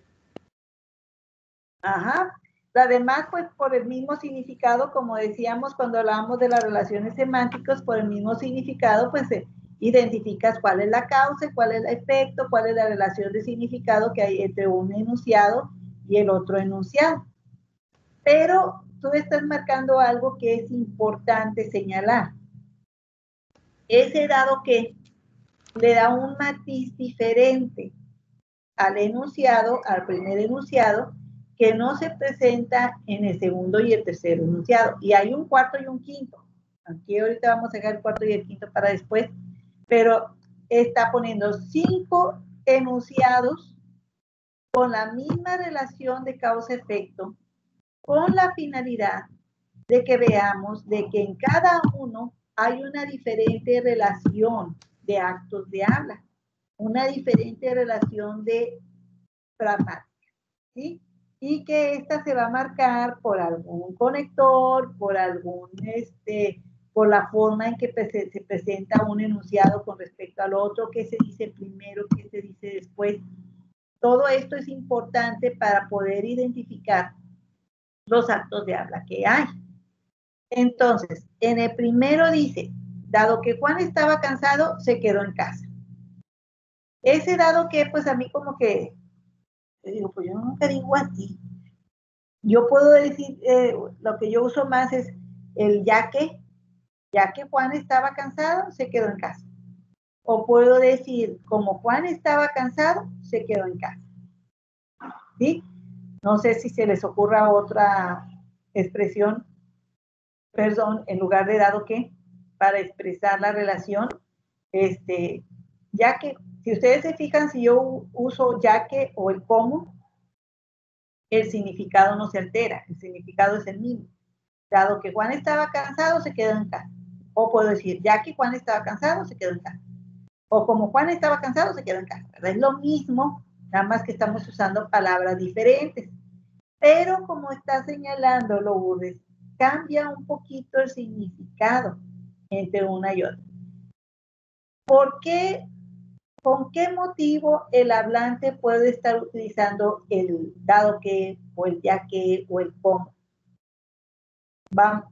Ajá. Además, pues por el mismo significado, como decíamos cuando hablábamos de las relaciones semánticas, por el mismo significado, pues identificas cuál es la causa, cuál es el efecto, cuál es la relación de significado que hay entre un enunciado y el otro enunciado. Pero tú estás marcando algo que es importante señalar. Ese dado que le da un matiz diferente al enunciado, al primer enunciado, que no se presenta en el segundo y el tercer enunciado. Y hay un cuarto y un quinto. Aquí ahorita vamos a dejar el cuarto y el quinto para después, pero está poniendo 5 enunciados con la misma relación de causa-efecto, con la finalidad de que veamos de que en cada uno hay una diferente relación de actos de habla, una diferente relación de gramática, ¿sí? Y que esta se va a marcar por algún conector, por algún, por la forma en que se presenta un enunciado con respecto al otro, qué se dice primero, qué se dice después. Todo esto es importante para poder identificar los actos de habla que hay. Entonces, en el primero dice, dado que Juan estaba cansado, se quedó en casa. Ese dado que, pues a mí como que, yo digo, pues yo nunca digo así. Yo puedo decir, lo que yo uso más es el ya que Juan estaba cansado, se quedó en casa. O puedo decir, como Juan estaba cansado, se quedó en casa. ¿Sí? No sé si se les ocurra otra expresión, perdón, en lugar de dado que, para expresar la relación, ya que, si ustedes se fijan, si yo uso ya que o el cómo, el significado no se altera, el significado es el mismo. Dado que Juan estaba cansado, se quedó en casa. O puedo decir, ya que Juan estaba cansado, se quedó en casa. O como Juan estaba cansado, se quedó en casa. ¿Verdad? Es lo mismo, nada más que estamos usando palabras diferentes. Pero como está señalando Lourdes, cambia un poquito el significado entre una y otra. ¿Por qué? ¿Con qué motivo el hablante puede estar utilizando el dado que, o el ya que, o el cómo?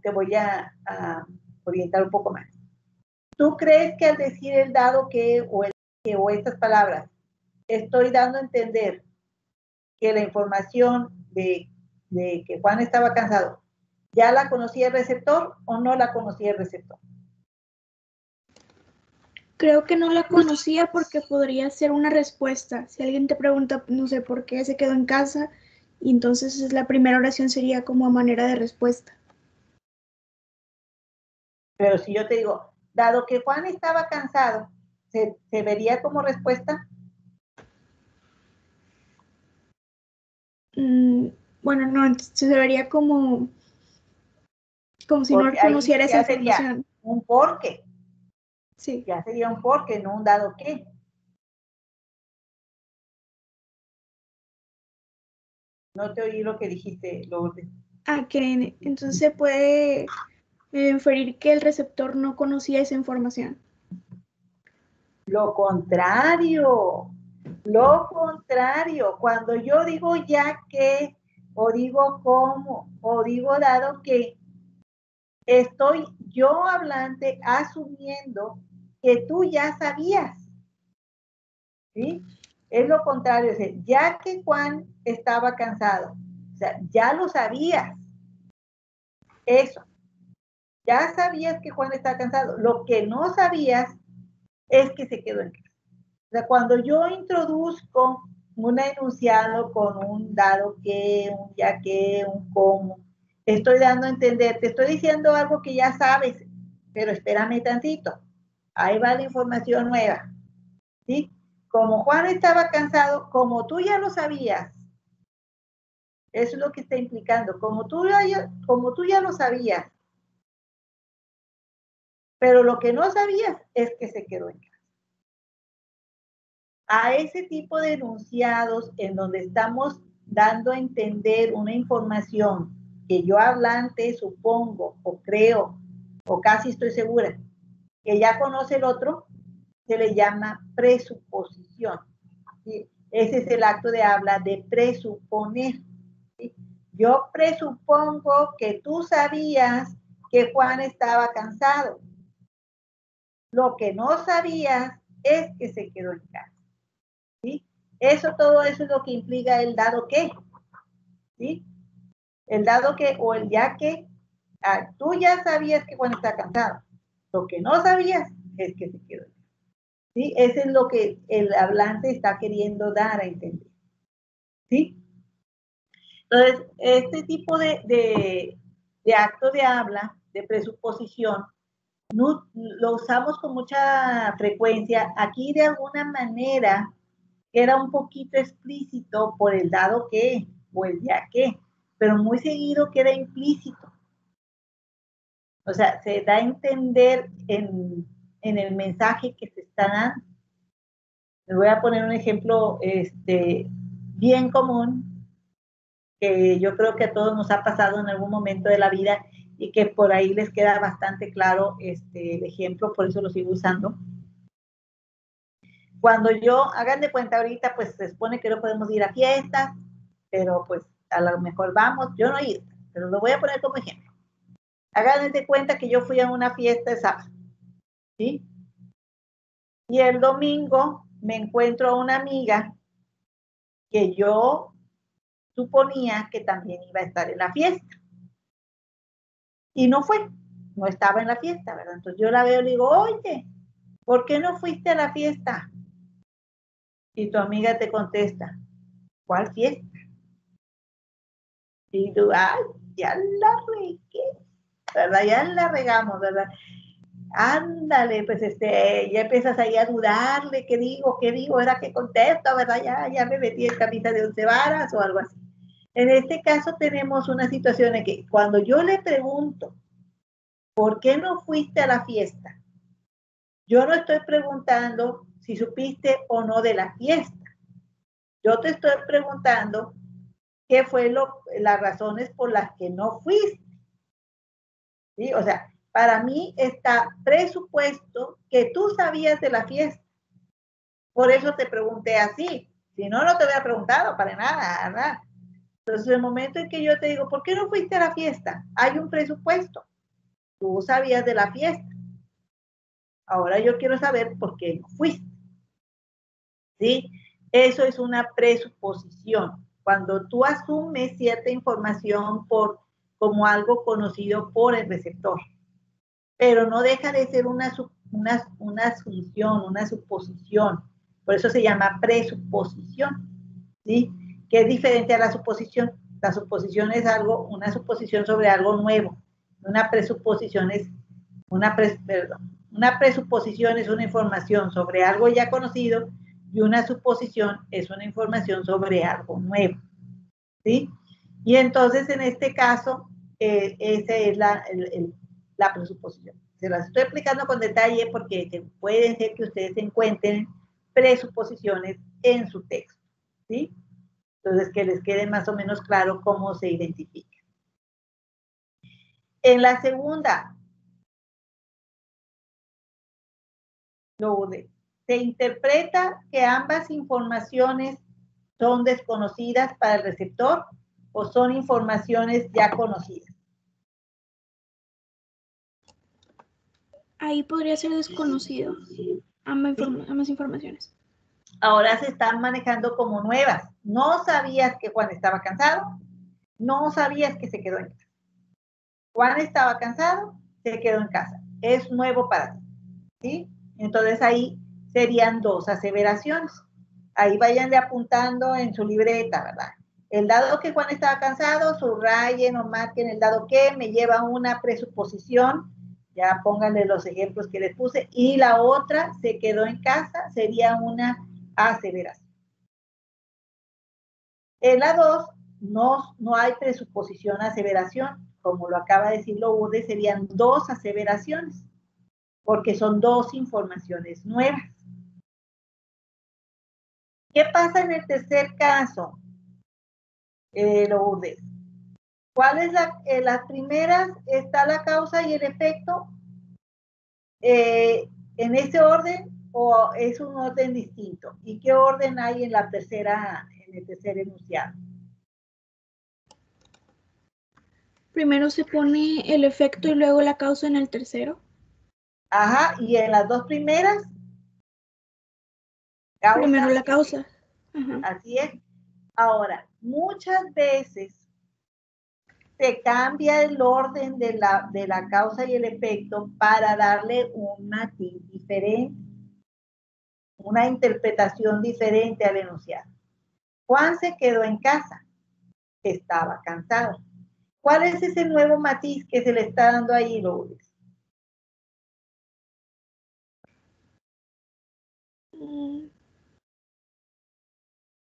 Te voy a orientar un poco más. ¿Tú crees que al decir el dado que, o el que, o estas palabras, estoy dando a entender que la información de que Juan estaba cansado, ¿ya la conocía el receptor o no la conocía el receptor? Creo que no la conocía porque podría ser una respuesta. Si alguien te pregunta, no sé por qué se quedó en casa, y entonces la primera oración sería como a manera de respuesta. Pero si yo te digo, dado que Juan estaba cansado, ¿se vería como respuesta? Bueno, no, entonces se vería como si Porque no conociera esa ya sería información. un porque. Sí. Ya sería un porque, no un dado que. No te oí lo que dijiste, Lourdes. Que entonces se puede inferir que el receptor no conocía esa información. Lo contrario. Cuando yo digo ya que, o digo cómo, o digo dado que, estoy yo hablante asumiendo que tú ya sabías. ¿Sí? Es lo contrario, es decir, ya que Juan estaba cansado, o sea, ya lo sabías. Eso. Ya sabías que Juan estaba cansado. Lo que no sabías es que se quedó en casa. O sea, cuando yo introduzco un enunciado con un dado que, un ya que, un cómo, estoy dando a entender, te estoy diciendo algo que ya sabes, pero espérame tantito. Ahí va la información nueva. ¿Sí? Como Juan estaba cansado, como tú ya lo sabías, eso es lo que está implicando, como tú ya lo sabías, pero lo que no sabías es que se quedó en casa. A ese tipo de enunciados en donde estamos dando a entender una información que yo hablante supongo o creo o casi estoy segura que ya conoce el otro, se le llama presuposición. ¿Sí? Ese es el acto de habla de presuponer. ¿Sí? Yo presupongo que tú sabías que Juan estaba cansado. Lo que no sabías es que se quedó en casa. ¿Sí? Todo eso es lo que implica el dado que. ¿Sí? El dado que o el ya que. Tú ya sabías que Juan está cansado. Lo que no sabías es que se quedó en casa. ¿Sí? Eso es lo que el hablante está queriendo dar a entender. ¿Sí? Entonces, este tipo de acto de habla, de presuposición, no, lo usamos con mucha frecuencia. Aquí de alguna manera era un poquito explícito por el dado que o el ya que, pero muy seguido queda implícito. O sea, se da a entender en el mensaje que se está dando. Les voy a poner un ejemplo bien común que yo creo que a todos nos ha pasado en algún momento de la vida y que por ahí les queda bastante claro el ejemplo, por eso lo sigo usando. Cuando hagan de cuenta ahorita, pues se supone que no podemos ir a fiestas, pero pues a lo mejor vamos, yo no he ido, pero lo voy a poner como ejemplo. Hagan de cuenta que yo fui a una fiesta de sábado, ¿sí? Y el domingo me encuentro a una amiga que yo suponía que también iba a estar en la fiesta. Y no fue, no estaba en la fiesta, ¿verdad? Entonces yo la veo y le digo, oye, ¿por qué no fuiste a la fiesta? Y tu amiga te contesta, ¿cuál fiesta? Y tú, ay, ya la regué, ¿verdad? Ya la regamos, ¿verdad? Ándale, pues ya empiezas ahí a dudarle, ¿qué digo? ¿Era que contesto, verdad? Ya me metí en camisa de 11 varas o algo así. En este caso tenemos una situación en que cuando yo le pregunto, ¿por qué no fuiste a la fiesta? Yo no estoy preguntando si supiste o no de la fiesta. Yo te estoy preguntando qué fue las razones por las que no fuiste. ¿Sí? O sea, para mí está presupuesto que tú sabías de la fiesta. Por eso te pregunté así. Si no, no te hubiera preguntado para nada, ¿verdad? Entonces, el momento en que yo te digo, ¿por qué no fuiste a la fiesta? Hay un presupuesto. Tú sabías de la fiesta. Ahora yo quiero saber por qué no fuiste. ¿Sí? Eso es una presuposición. Cuando tú asumes cierta información como algo conocido por el receptor. Pero no deja de ser una asunción, una suposición. Por eso se llama presuposición. ¿Sí? Que es diferente a la suposición. La suposición es una suposición sobre algo nuevo. Una presuposición es una presuposición es una información sobre algo ya conocido y una suposición es una información sobre algo nuevo. ¿Sí? Y entonces en este caso, esa es la presuposición. Se las estoy explicando con detalle porque puede ser que ustedes encuentren presuposiciones en su texto. ¿Sí? Entonces, que les quede más o menos claro cómo se identifica. En la segunda, se interpreta que ambas informaciones son desconocidas para el receptor o son informaciones ya conocidas. Ahí podría ser desconocido. Ambas informaciones. Ahora se están manejando como nuevas. No sabías que Juan estaba cansado, no sabías que se quedó en casa. Juan estaba cansado, se quedó en casa. Es nuevo para ti, ¿sí? Entonces ahí serían dos aseveraciones. Ahí váyanle apuntando en su libreta, ¿verdad? El dado que Juan estaba cansado, subrayen o marquen el dado que me lleva a una presuposición, ya pónganle los ejemplos que les puse, y la otra se quedó en casa, sería una aseveración. En la 2 no hay presuposición aseveración, como lo acaba de decir Lourdes, serían dos aseveraciones, porque son dos informaciones nuevas. ¿Qué pasa en el tercer caso, Lourdes? ¿Cuál es las primeras? ¿Está la causa y el efecto en ese orden o es un orden distinto? ¿Y qué orden hay en el tercer enunciado? Primero se pone el efecto y luego la causa en el tercero. Ajá, y en las dos primeras, causa. Primero la causa. Ajá. Así es. Ahora, muchas veces se cambia el orden de la causa y el efecto para darle un matiz diferente, una interpretación diferente al enunciado. Juan se quedó en casa, estaba cansado. ¿Cuál es ese nuevo matiz que se le está dando ahí, Lourdes?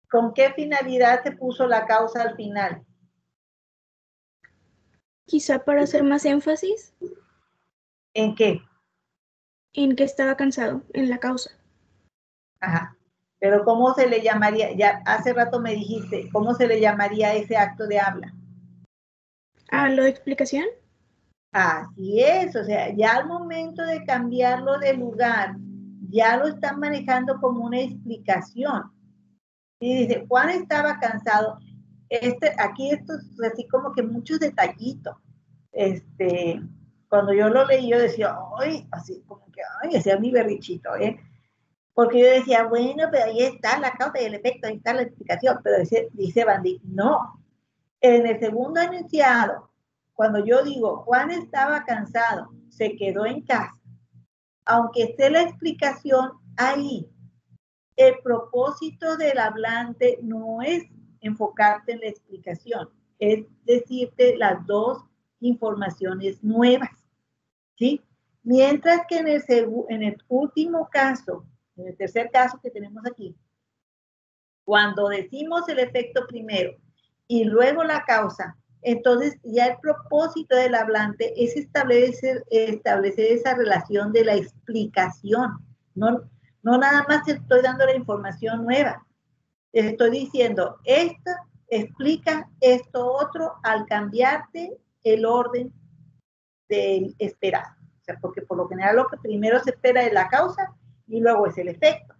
¿Con qué finalidad se puso la causa al final? Quizá para hacer más énfasis. ¿En qué? En que estaba cansado, en la causa. Ajá. Pero ¿cómo se le llamaría? Ya hace rato me dijiste, ¿cómo se le llamaría ese acto de habla? ¿A lo de explicación? Así es, o sea, ya al momento de cambiarlo de lugar, ya lo están manejando como una explicación. Y dice, Juan estaba cansado. Aquí esto es así como que muchos detallitos. Cuando yo lo leí, yo decía, ay, así como que, ay, ese es mi berrichito, ¿eh? Porque yo decía, bueno, pero ahí está la causa y el efecto, ahí está la explicación. Pero dice Bandy, no. En el segundo enunciado, cuando yo digo, Juan estaba cansado, se quedó en casa, aunque esté la explicación ahí, el propósito del hablante no es enfocarte en la explicación, es decirte las dos informaciones nuevas, ¿sí? Mientras que en el último caso, en el tercer caso que tenemos aquí, cuando decimos el efecto primero y luego la causa, entonces ya el propósito del hablante es establecer esa relación de la explicación. No nada más te estoy dando la información nueva. Te estoy diciendo, esto explica esto otro al cambiarte el orden del esperado. O sea, porque por lo general lo que primero se espera es la causa y luego es el efecto.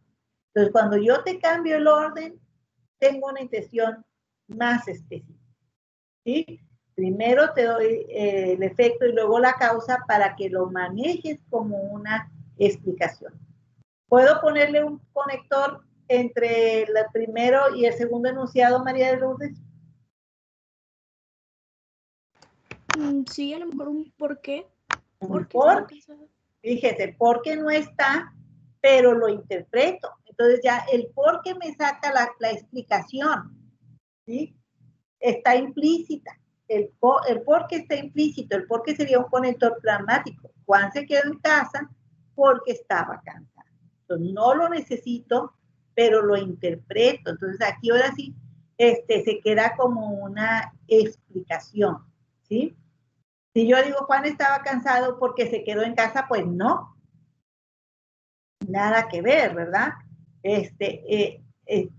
Entonces, cuando yo te cambio el orden, tengo una intención más específica. ¿Sí? Primero te doy el efecto y luego la causa para que lo manejes como una explicación. ¿Puedo ponerle un conector entre el primero y el segundo enunciado, María de Lourdes? Sí, a lo mejor un por qué. Fíjese, porque no está, pero lo interpreto. Entonces ya el por qué me saca la explicación, ¿sí? Está implícita. El por qué está implícito, el por qué sería un conector pragmático. Juan se quedó en casa porque estaba cansado. Entonces no lo necesito, pero lo interpreto. Entonces aquí ahora sí se queda como una explicación, ¿sí? Si yo digo Juan estaba cansado porque se quedó en casa, pues no. Nada que ver, ¿verdad?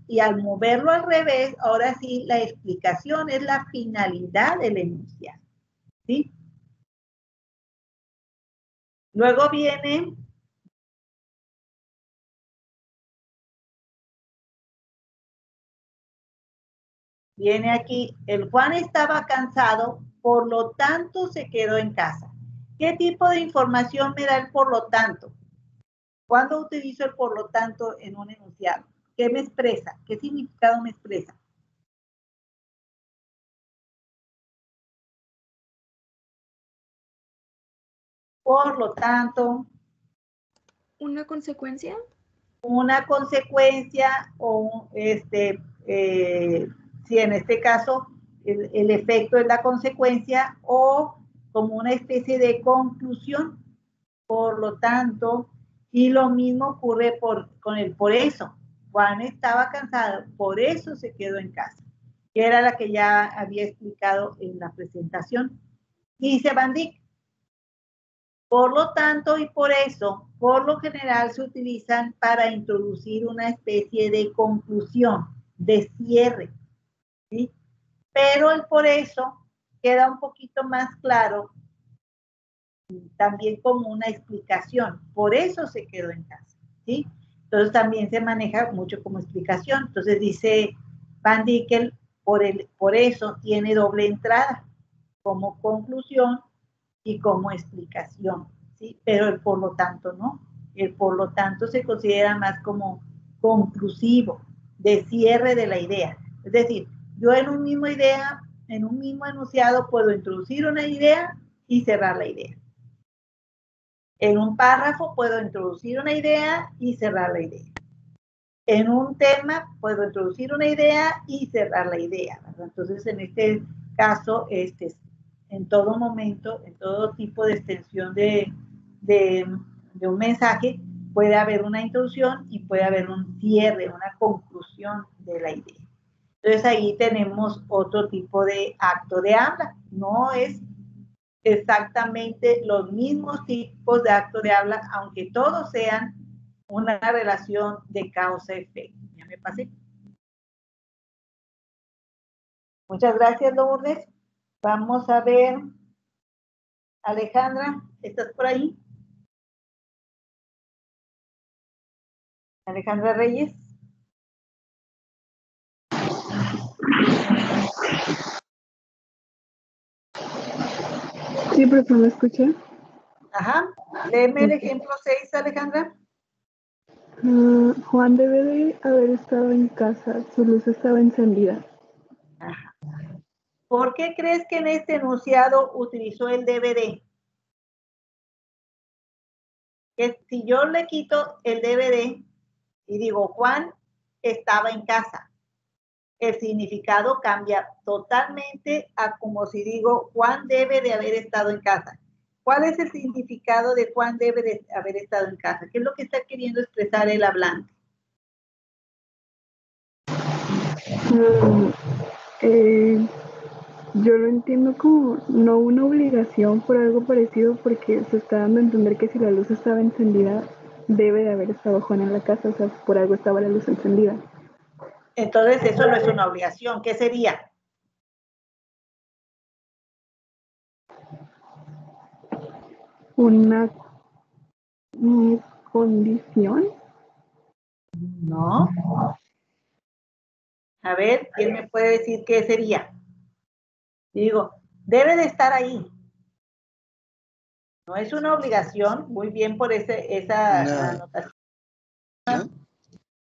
Y al moverlo al revés, ahora sí, la explicación es la finalidad del enunciado, ¿sí? Luego viene aquí, el Juan estaba cansado, por lo tanto se quedó en casa. ¿Qué tipo de información me da el por lo tanto? ¿Cuándo utilizo el por lo tanto en un enunciado? ¿Qué me expresa? ¿Qué significado me expresa? Por lo tanto. ¿Una consecuencia? Una consecuencia o si en este caso el efecto es la consecuencia o como una especie de conclusión. Por lo tanto, y lo mismo ocurre con el por eso. Juan estaba cansado, por eso se quedó en casa, que era la que ya había explicado en la presentación. Y dice Van Dyck, por lo tanto y por eso, por lo general se utilizan para introducir una especie de conclusión, de cierre, ¿sí? Pero el por eso queda un poquito más claro también como una explicación. Por eso se quedó en casa, ¿sí? Entonces también se maneja mucho como explicación. Entonces dice Van Dyck, por eso tiene doble entrada, como conclusión y como explicación, ¿sí? Pero el por lo tanto no. El por lo tanto se considera más como conclusivo, de cierre de la idea. Es decir, yo en un mismo idea, en un mismo enunciado puedo introducir una idea y cerrar la idea. En un párrafo puedo introducir una idea y cerrar la idea. En un tema puedo introducir una idea y cerrar la idea, ¿verdad? Entonces, en este caso, en todo momento, en todo tipo de extensión de un mensaje, puede haber una introducción y puede haber un cierre, una conclusión de la idea. Entonces, ahí tenemos otro tipo de acto de habla. No es exactamente los mismos tipos de acto de habla, aunque todos sean una relación de causa-efecto. Ya me pasé. Muchas gracias, Lourdes. Vamos a ver. Alejandra, ¿estás por ahí? Alejandra Reyes. Sí, pero ¿me escuché? Ajá. Léeme el ejemplo 6, Alejandra. Juan debe de haber estado en casa, su luz estaba encendida. Ajá. ¿Por qué crees que en este enunciado utilizó el DVD? Que si yo le quito el DVD y digo Juan estaba en casa, el significado cambia totalmente a como si digo Juan debe de haber estado en casa. ¿Cuál es el significado de Juan debe de haber estado en casa? ¿Qué es lo que está queriendo expresar el hablante? Yo lo entiendo como no una obligación por algo parecido, porque se está dando a entender que si la luz estaba encendida, debe de haber estado Juan en la casa, o sea, por algo estaba la luz encendida. Entonces eso no es una obligación. ¿Qué sería? ¿Una condición? No. A ver, ¿quién me puede decir qué sería? Digo, debe de estar ahí. No es una obligación. Muy bien por esa anotación.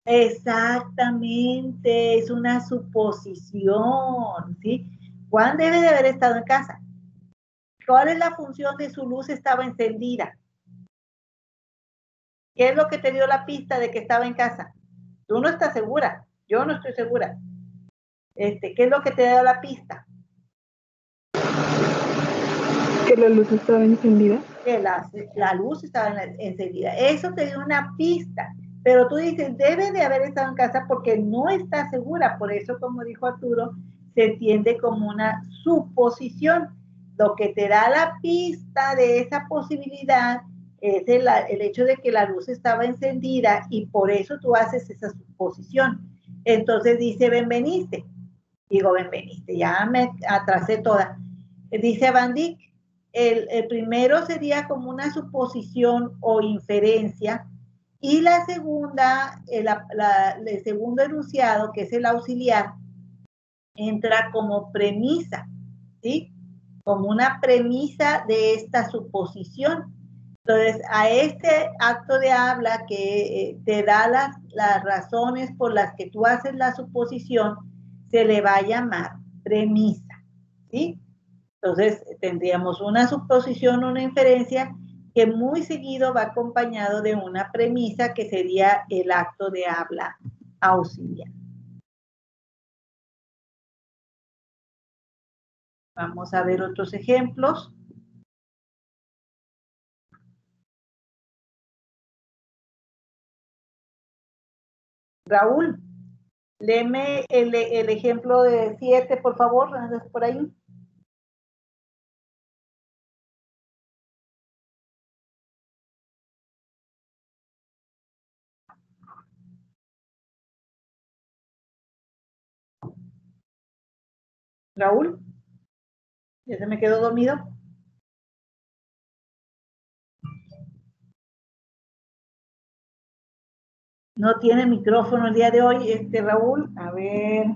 Exactamente, es una suposición, ¿sí? Juan debe de haber estado en casa. ¿Cuál es la función de su luz estaba encendida? ¿Qué es lo que te dio la pista de que estaba en casa? Tú no estás segura, yo no estoy segura. ¿Qué es lo que te dio la pista? Que la luz estaba encendida. Que la luz estaba encendida. Eso te dio una pista. Pero tú dices, debe de haber estado en casa porque no está segura. Por eso, como dijo Arturo, se entiende como una suposición. Lo que te da la pista de esa posibilidad es el hecho de que la luz estaba encendida y por eso tú haces esa suposición. Entonces dice, benveniste. Digo, benveniste, ya me atrasé toda. Dice Van Dyck, el primero sería como una suposición o inferencia y la segunda, el segundo enunciado, que es el auxiliar, entra como premisa, ¿sí? como una premisa de esta suposición. Entonces, a este acto de habla que te da las razones por las que tú haces la suposición, se le va a llamar premisa, ¿sí? Entonces, tendríamos una suposición, una inferencia, que muy seguido va acompañado de una premisa que sería el acto de habla auxiliar. Vamos a ver otros ejemplos. Raúl, léeme el ejemplo de 7, por favor, ¿andas por ahí? Raúl, ¿ya se me quedó dormido? No tiene micrófono el día de hoy, Raúl. A ver.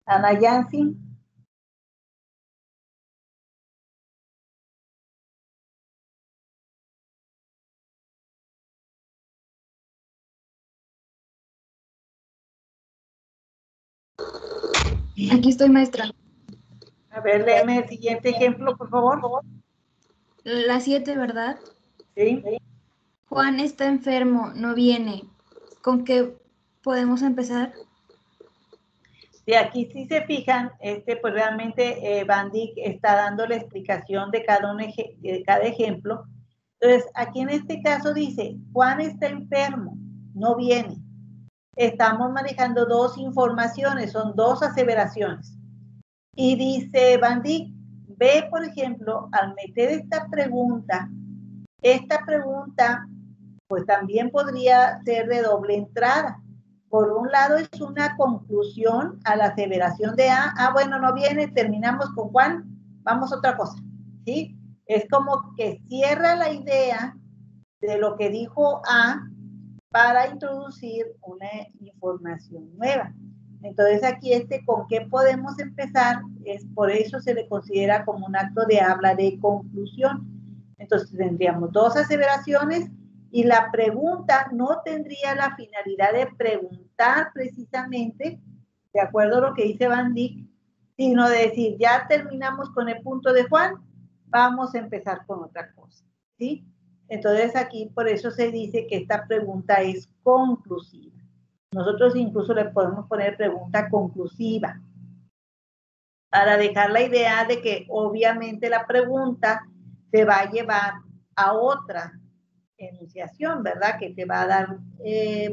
Ana Yancy. Aquí estoy, maestra. A ver, léeme el siguiente ejemplo, por favor. La 7, ¿verdad? Sí. Juan está enfermo, no viene. ¿Con qué podemos empezar? Sí, aquí sí se fijan, pues realmente Van Dyck está dando la explicación de cada ejemplo. Entonces, aquí en este caso dice, Juan está enfermo, no viene. Estamos manejando dos informaciones, son dos aseveraciones. Y dice Van Dyck, ve, por ejemplo, al meter esta pregunta pues también podría ser de doble entrada. Por un lado es una conclusión a la aseveración de A, bueno, no viene, terminamos con Juan, vamos a otra cosa, ¿sí? Es como que cierra la idea de lo que dijo A para introducir una información nueva. Entonces aquí con qué podemos empezar, es por eso se le considera como un acto de habla de conclusión. Entonces tendríamos dos aseveraciones y la pregunta no tendría la finalidad de preguntar precisamente, de acuerdo a lo que dice Van Dyck, sino de decir, ya terminamos con el punto de Juan, vamos a empezar con otra cosa, ¿sí? Entonces aquí por eso se dice que esta pregunta es conclusiva. Nosotros incluso le podemos poner pregunta conclusiva para dejar la idea de que obviamente la pregunta te va a llevar a otra enunciación, ¿verdad? Que te va a dar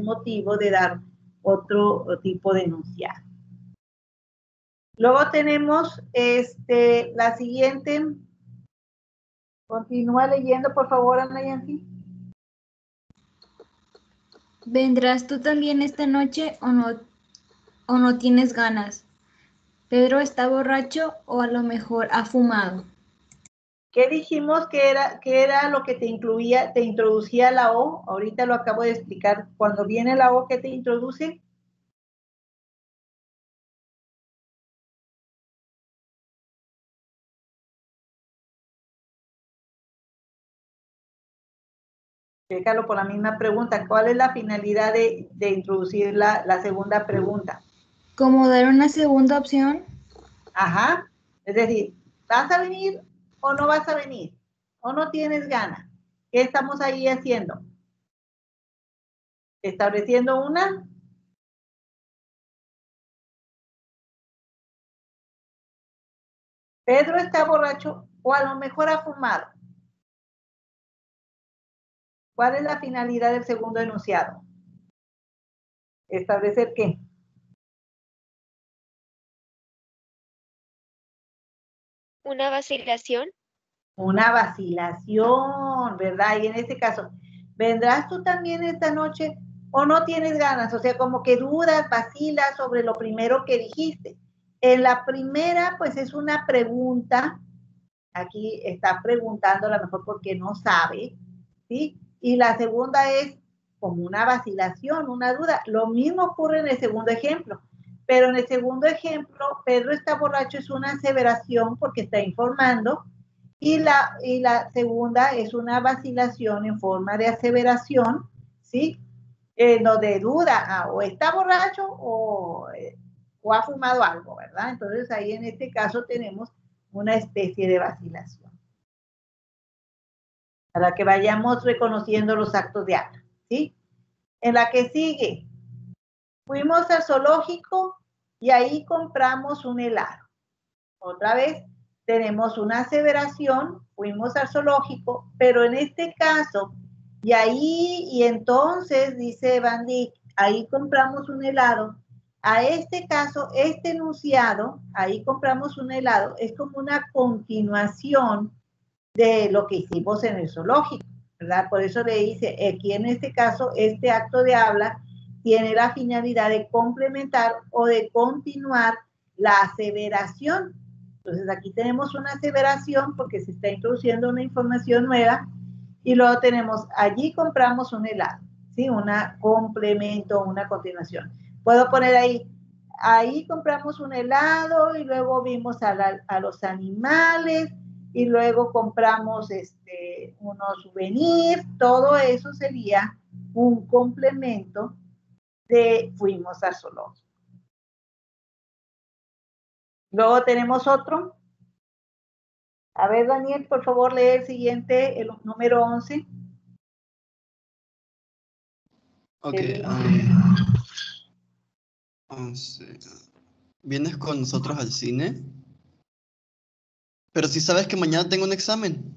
motivo de dar otro tipo de enunciado. Luego tenemos la siguiente. Continúa leyendo, por favor, Ana Yancy. ¿Vendrás tú también esta noche o no tienes ganas? ¿Pedro está borracho o a lo mejor ha fumado? ¿Qué dijimos que era lo que te introducía la O? Ahorita lo acabo de explicar. Cuando viene la O, ¿qué te introduce? Déjalo por la misma pregunta. ¿Cuál es la finalidad de introducir la segunda pregunta? ¿Cómo dar una segunda opción? Ajá. Es decir, ¿vas a venir o no vas a venir? ¿O no tienes ganas? ¿Qué estamos ahí haciendo? Estableciendo una. Pedro está borracho o a lo mejor ha fumado. ¿Cuál es la finalidad del segundo enunciado? ¿Establecer qué? Una vacilación. Una vacilación, ¿verdad? Y en este caso, ¿vendrás tú también esta noche o no tienes ganas? O sea, como que dudas, vacilas sobre lo primero que dijiste. En la primera, pues es una pregunta. Aquí está preguntando a lo mejor porque no sabe, ¿sí? y la segunda es como una vacilación, una duda. Lo mismo ocurre en el segundo ejemplo, pero en el segundo ejemplo, Pedro está borracho es una aseveración porque está informando, y la segunda es una vacilación en forma de aseveración, ¿sí? No de duda, o está borracho o ha fumado algo, ¿verdad? Entonces ahí en este caso tenemos una especie de vacilación. Para que vayamos reconociendo los actos de habla, ¿sí? En la que sigue, fuimos al zoológico y ahí compramos un helado. Otra vez, tenemos una aseveración, fuimos al zoológico, pero en este caso, y ahí, y entonces, dice Van Dyck, ahí compramos un helado. A este caso, este enunciado, ahí compramos un helado, es como una continuación de lo que hicimos en el zoológico, ¿verdad? Por eso le dice, aquí en este caso, este acto de habla tiene la finalidad de complementar o de continuar la aseveración. Entonces aquí tenemos una aseveración porque se está introduciendo una información nueva, y luego tenemos, allí compramos un helado, ¿sí? Un complemento, una continuación. Puedo poner ahí compramos un helado y luego vimos a los animales y luego compramos unos souvenirs. Todo eso sería un complemento de fuimos al zoológico. Luego tenemos otro. A ver, Daniel, por favor, lee el siguiente, el número 11. Ok. 11. ¿Vienes con nosotros al cine? Pero si sabes que mañana tengo un examen.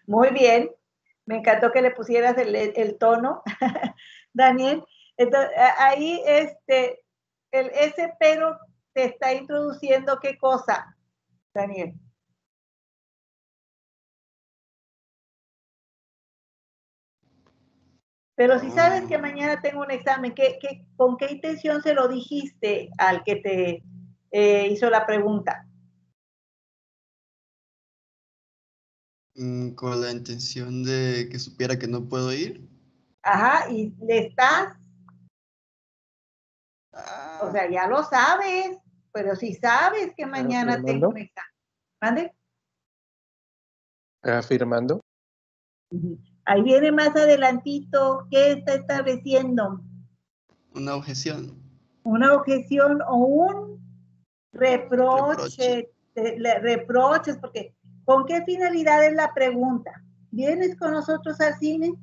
Muy bien. Me encantó que le pusieras el tono, Daniel. Entonces, ahí ese pero te está introduciendo ¿qué cosa, Daniel? Pero si sabes que mañana tengo un examen, ¿con qué intención se lo dijiste al que te hizo la pregunta? Con la intención de que supiera que no puedo ir. Ajá, y le estás, o sea, ya lo sabes, pero si sabes que mañana tengo un examen. ¿Mande? Afirmando. Ahí viene más adelantito, ¿qué está estableciendo? Una objeción. Una objeción o un reproche. Reproches, porque ¿con qué finalidad es la pregunta? ¿Vienes con nosotros al cine?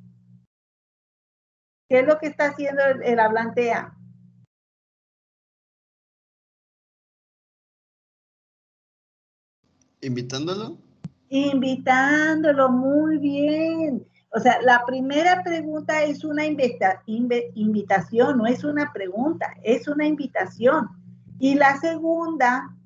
¿Qué es lo que está haciendo el hablante A? ¿Invitándolo? Invitándolo, muy bien. O sea, la primera pregunta es una invitación, no es una pregunta, es una invitación. Y la segunda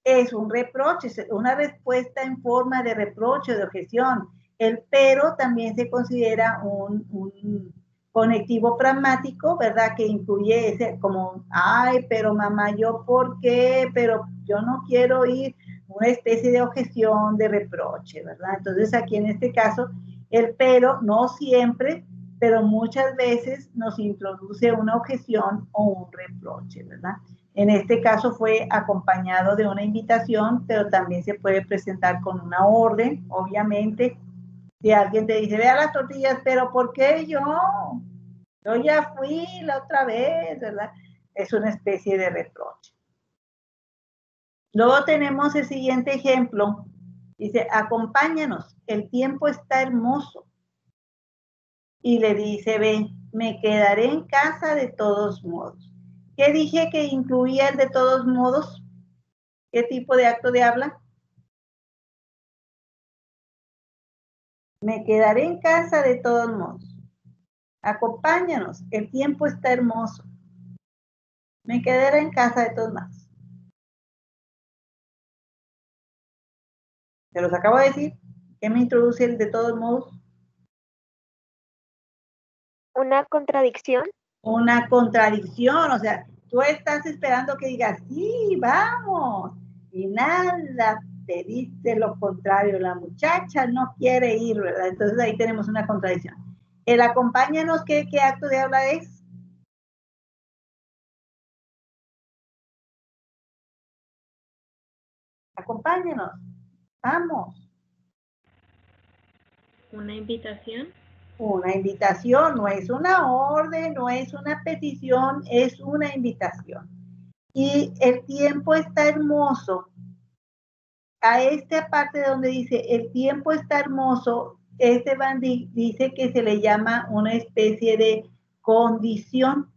es un reproche, una respuesta en forma de reproche, de objeción. El pero también se considera un conectivo pragmático, ¿verdad? Que incluye ese como, ay, pero mamá, ¿yo por qué? Pero yo no quiero ir. Una especie de objeción, de reproche, ¿verdad? Entonces aquí en este caso, el pero, no siempre, pero muchas veces nos introduce una objeción o un reproche, ¿verdad? En este caso fue acompañado de una invitación, pero también se puede presentar con una orden, obviamente. Si alguien te dice, vea las tortillas, pero ¿por qué yo? Yo ya fui la otra vez, ¿verdad? Es una especie de reproche. Luego tenemos el siguiente ejemplo. Dice, acompáñanos, el tiempo está hermoso. Y le dice, ve, me quedaré en casa de todos modos. ¿Qué dije que incluía el de todos modos? ¿Qué tipo de acto de habla? Me quedaré en casa de todos modos. Acompáñanos, el tiempo está hermoso. Me quedaré en casa de todos modos. Se los acabo de decir. ¿Qué me introduce el de todos modos? ¿Una contradicción? Una contradicción, o sea, tú estás esperando que digas, sí, vamos, y nada, te dice lo contrario, la muchacha no quiere ir, ¿verdad? Entonces ahí tenemos una contradicción. El acompáñanos, ¿qué acto de habla es? Acompáñenos, vamos. ¿Una invitación? Una invitación, no es una orden, no es una petición, es una invitación. Y el tiempo está hermoso. A esta parte donde dice, el tiempo está hermoso, este Van Dyck dice que se le llama una especie de condición.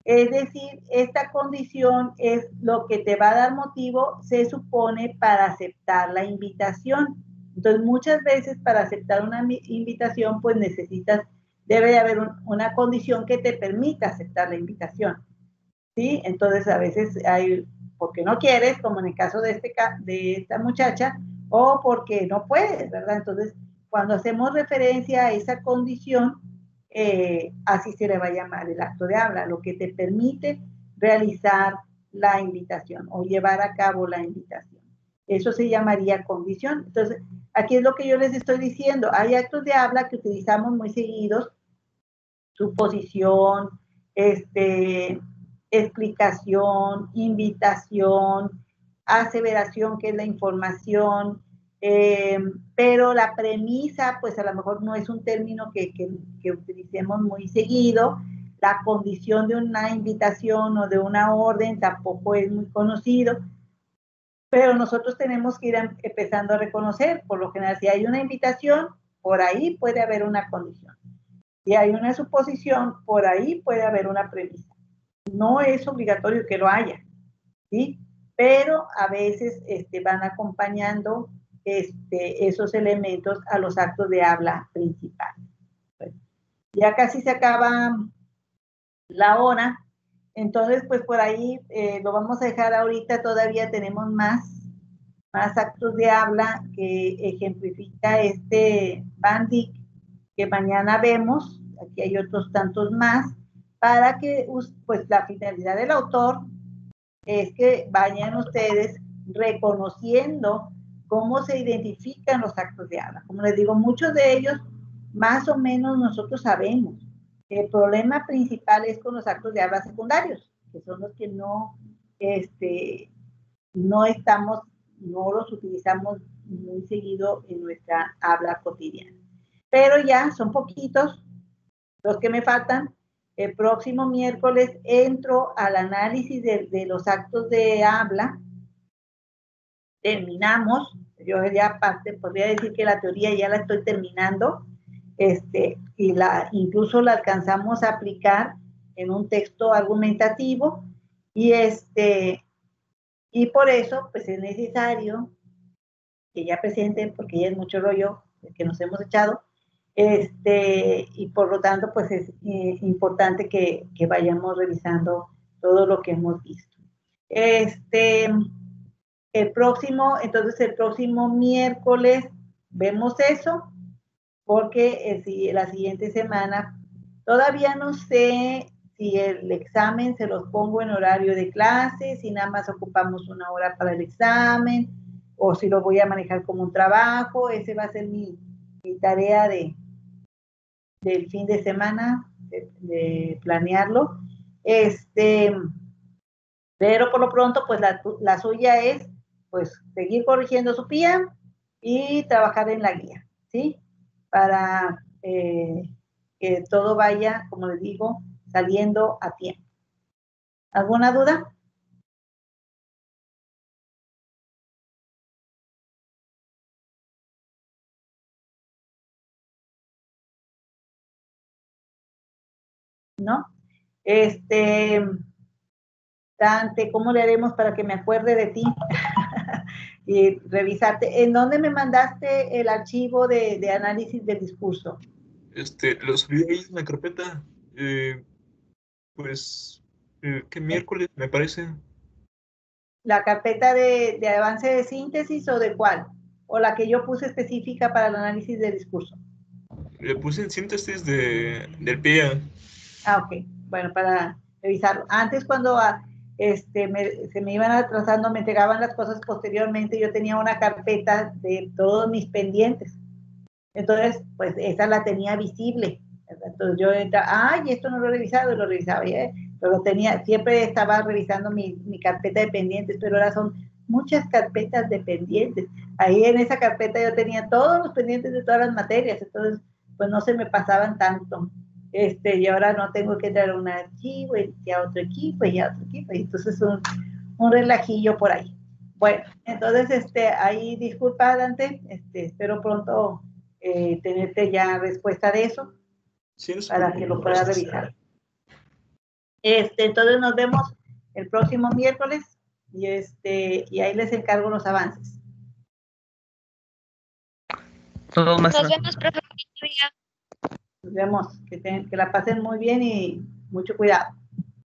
Es decir, esta condición es lo que te va a dar motivo, se supone, para aceptar la invitación. Entonces, muchas veces para aceptar una invitación, pues debe de haber una condición que te permita aceptar la invitación. ¿Sí? Entonces, a veces hay, porque no quieres, como en el caso de esta muchacha, o porque no puedes, ¿verdad? Entonces, cuando hacemos referencia a esa condición, así se le va a llamar el acto de habla, lo que te permite realizar la invitación o llevar a cabo la invitación. Eso se llamaría condición. Entonces, aquí es lo que yo les estoy diciendo. Hay actos de habla que utilizamos muy seguidos, suposición, explicación, invitación, aseveración, que es la información, pero la premisa, pues a lo mejor no es un término que utilicemos muy seguido. La condición de una invitación o de una orden tampoco es muy conocido, pero nosotros tenemos que ir empezando a reconocer. Por lo general, si hay una invitación, por ahí puede haber una condición. Si hay una suposición, por ahí puede haber una premisa. No es obligatorio que lo haya, ¿sí? Pero a veces van acompañando esos elementos a los actos de habla principal. Pues, ya casi se acaba la hora, entonces pues por ahí lo vamos a dejar ahorita. Todavía tenemos más actos de habla que ejemplifica Van Dyck, que mañana vemos. Aquí hay otros tantos más, para que pues la finalidad del autor es que vayan ustedes reconociendo cómo se identifican los actos de habla. Como les digo, muchos de ellos más o menos nosotros sabemos. El problema principal es con los actos de habla secundarios, que son los que no los utilizamos muy seguido en nuestra habla cotidiana. Pero ya son poquitos los que me faltan. El próximo miércoles entro al análisis de los actos de habla. Terminamos. Yo ya podría decir que la teoría ya la estoy terminando. Y incluso la alcanzamos a aplicar en un texto argumentativo. Y por eso, pues es necesario que ya presenten, porque ya es mucho rollo que nos hemos echado. Y por lo tanto, pues es importante que vayamos revisando todo lo que hemos visto. El próximo miércoles vemos eso, porque la siguiente semana todavía no sé si el examen se los pongo en horario de clase, si nada más ocupamos una hora para el examen, o si lo voy a manejar como un trabajo. Ese va a ser mi tarea del fin de semana, de planearlo. Pero por lo pronto, pues la suya es, pues, seguir corrigiendo su PIA y trabajar en la guía, ¿sí? Para que todo vaya, como les digo, saliendo a tiempo. ¿Alguna duda? ¿No? Dante, ¿cómo le haremos para que me acuerde de ti? Y revisarte. ¿En dónde me mandaste el archivo de análisis del discurso? Lo subí ahí en la carpeta. ¿Qué miércoles me parece? ¿La carpeta de avance de síntesis o de cuál? ¿O la que yo puse específica para el análisis del discurso? Le puse en síntesis del PIA. Ok. Bueno, para revisarlo. Antes, cuando se me iban atrasando, me entregaban las cosas posteriormente, yo tenía una carpeta de todos mis pendientes. Entonces, pues esa la tenía visible. ¿Verdad? Entonces yo entraba, ay, esto no lo he revisado, y lo revisaba, pero tenía, siempre estaba revisando mi carpeta de pendientes, pero ahora son muchas carpetas de pendientes. Ahí en esa carpeta yo tenía todos los pendientes de todas las materias, entonces pues no se me pasaban tanto. Y ahora no tengo que entrar a un archivo, y a otro equipo, y a otro equipo, y entonces un relajillo por ahí. Bueno, entonces, ahí disculpa, Dante, espero pronto tenerte ya respuesta de eso, Sí, no se para preocupe, que lo puedas gracias. revisar. Entonces nos vemos el próximo miércoles, y ahí les encargo los avances. Todos, maestra. Nos vemos, profe. Nos vemos, que la pasen muy bien y mucho cuidado.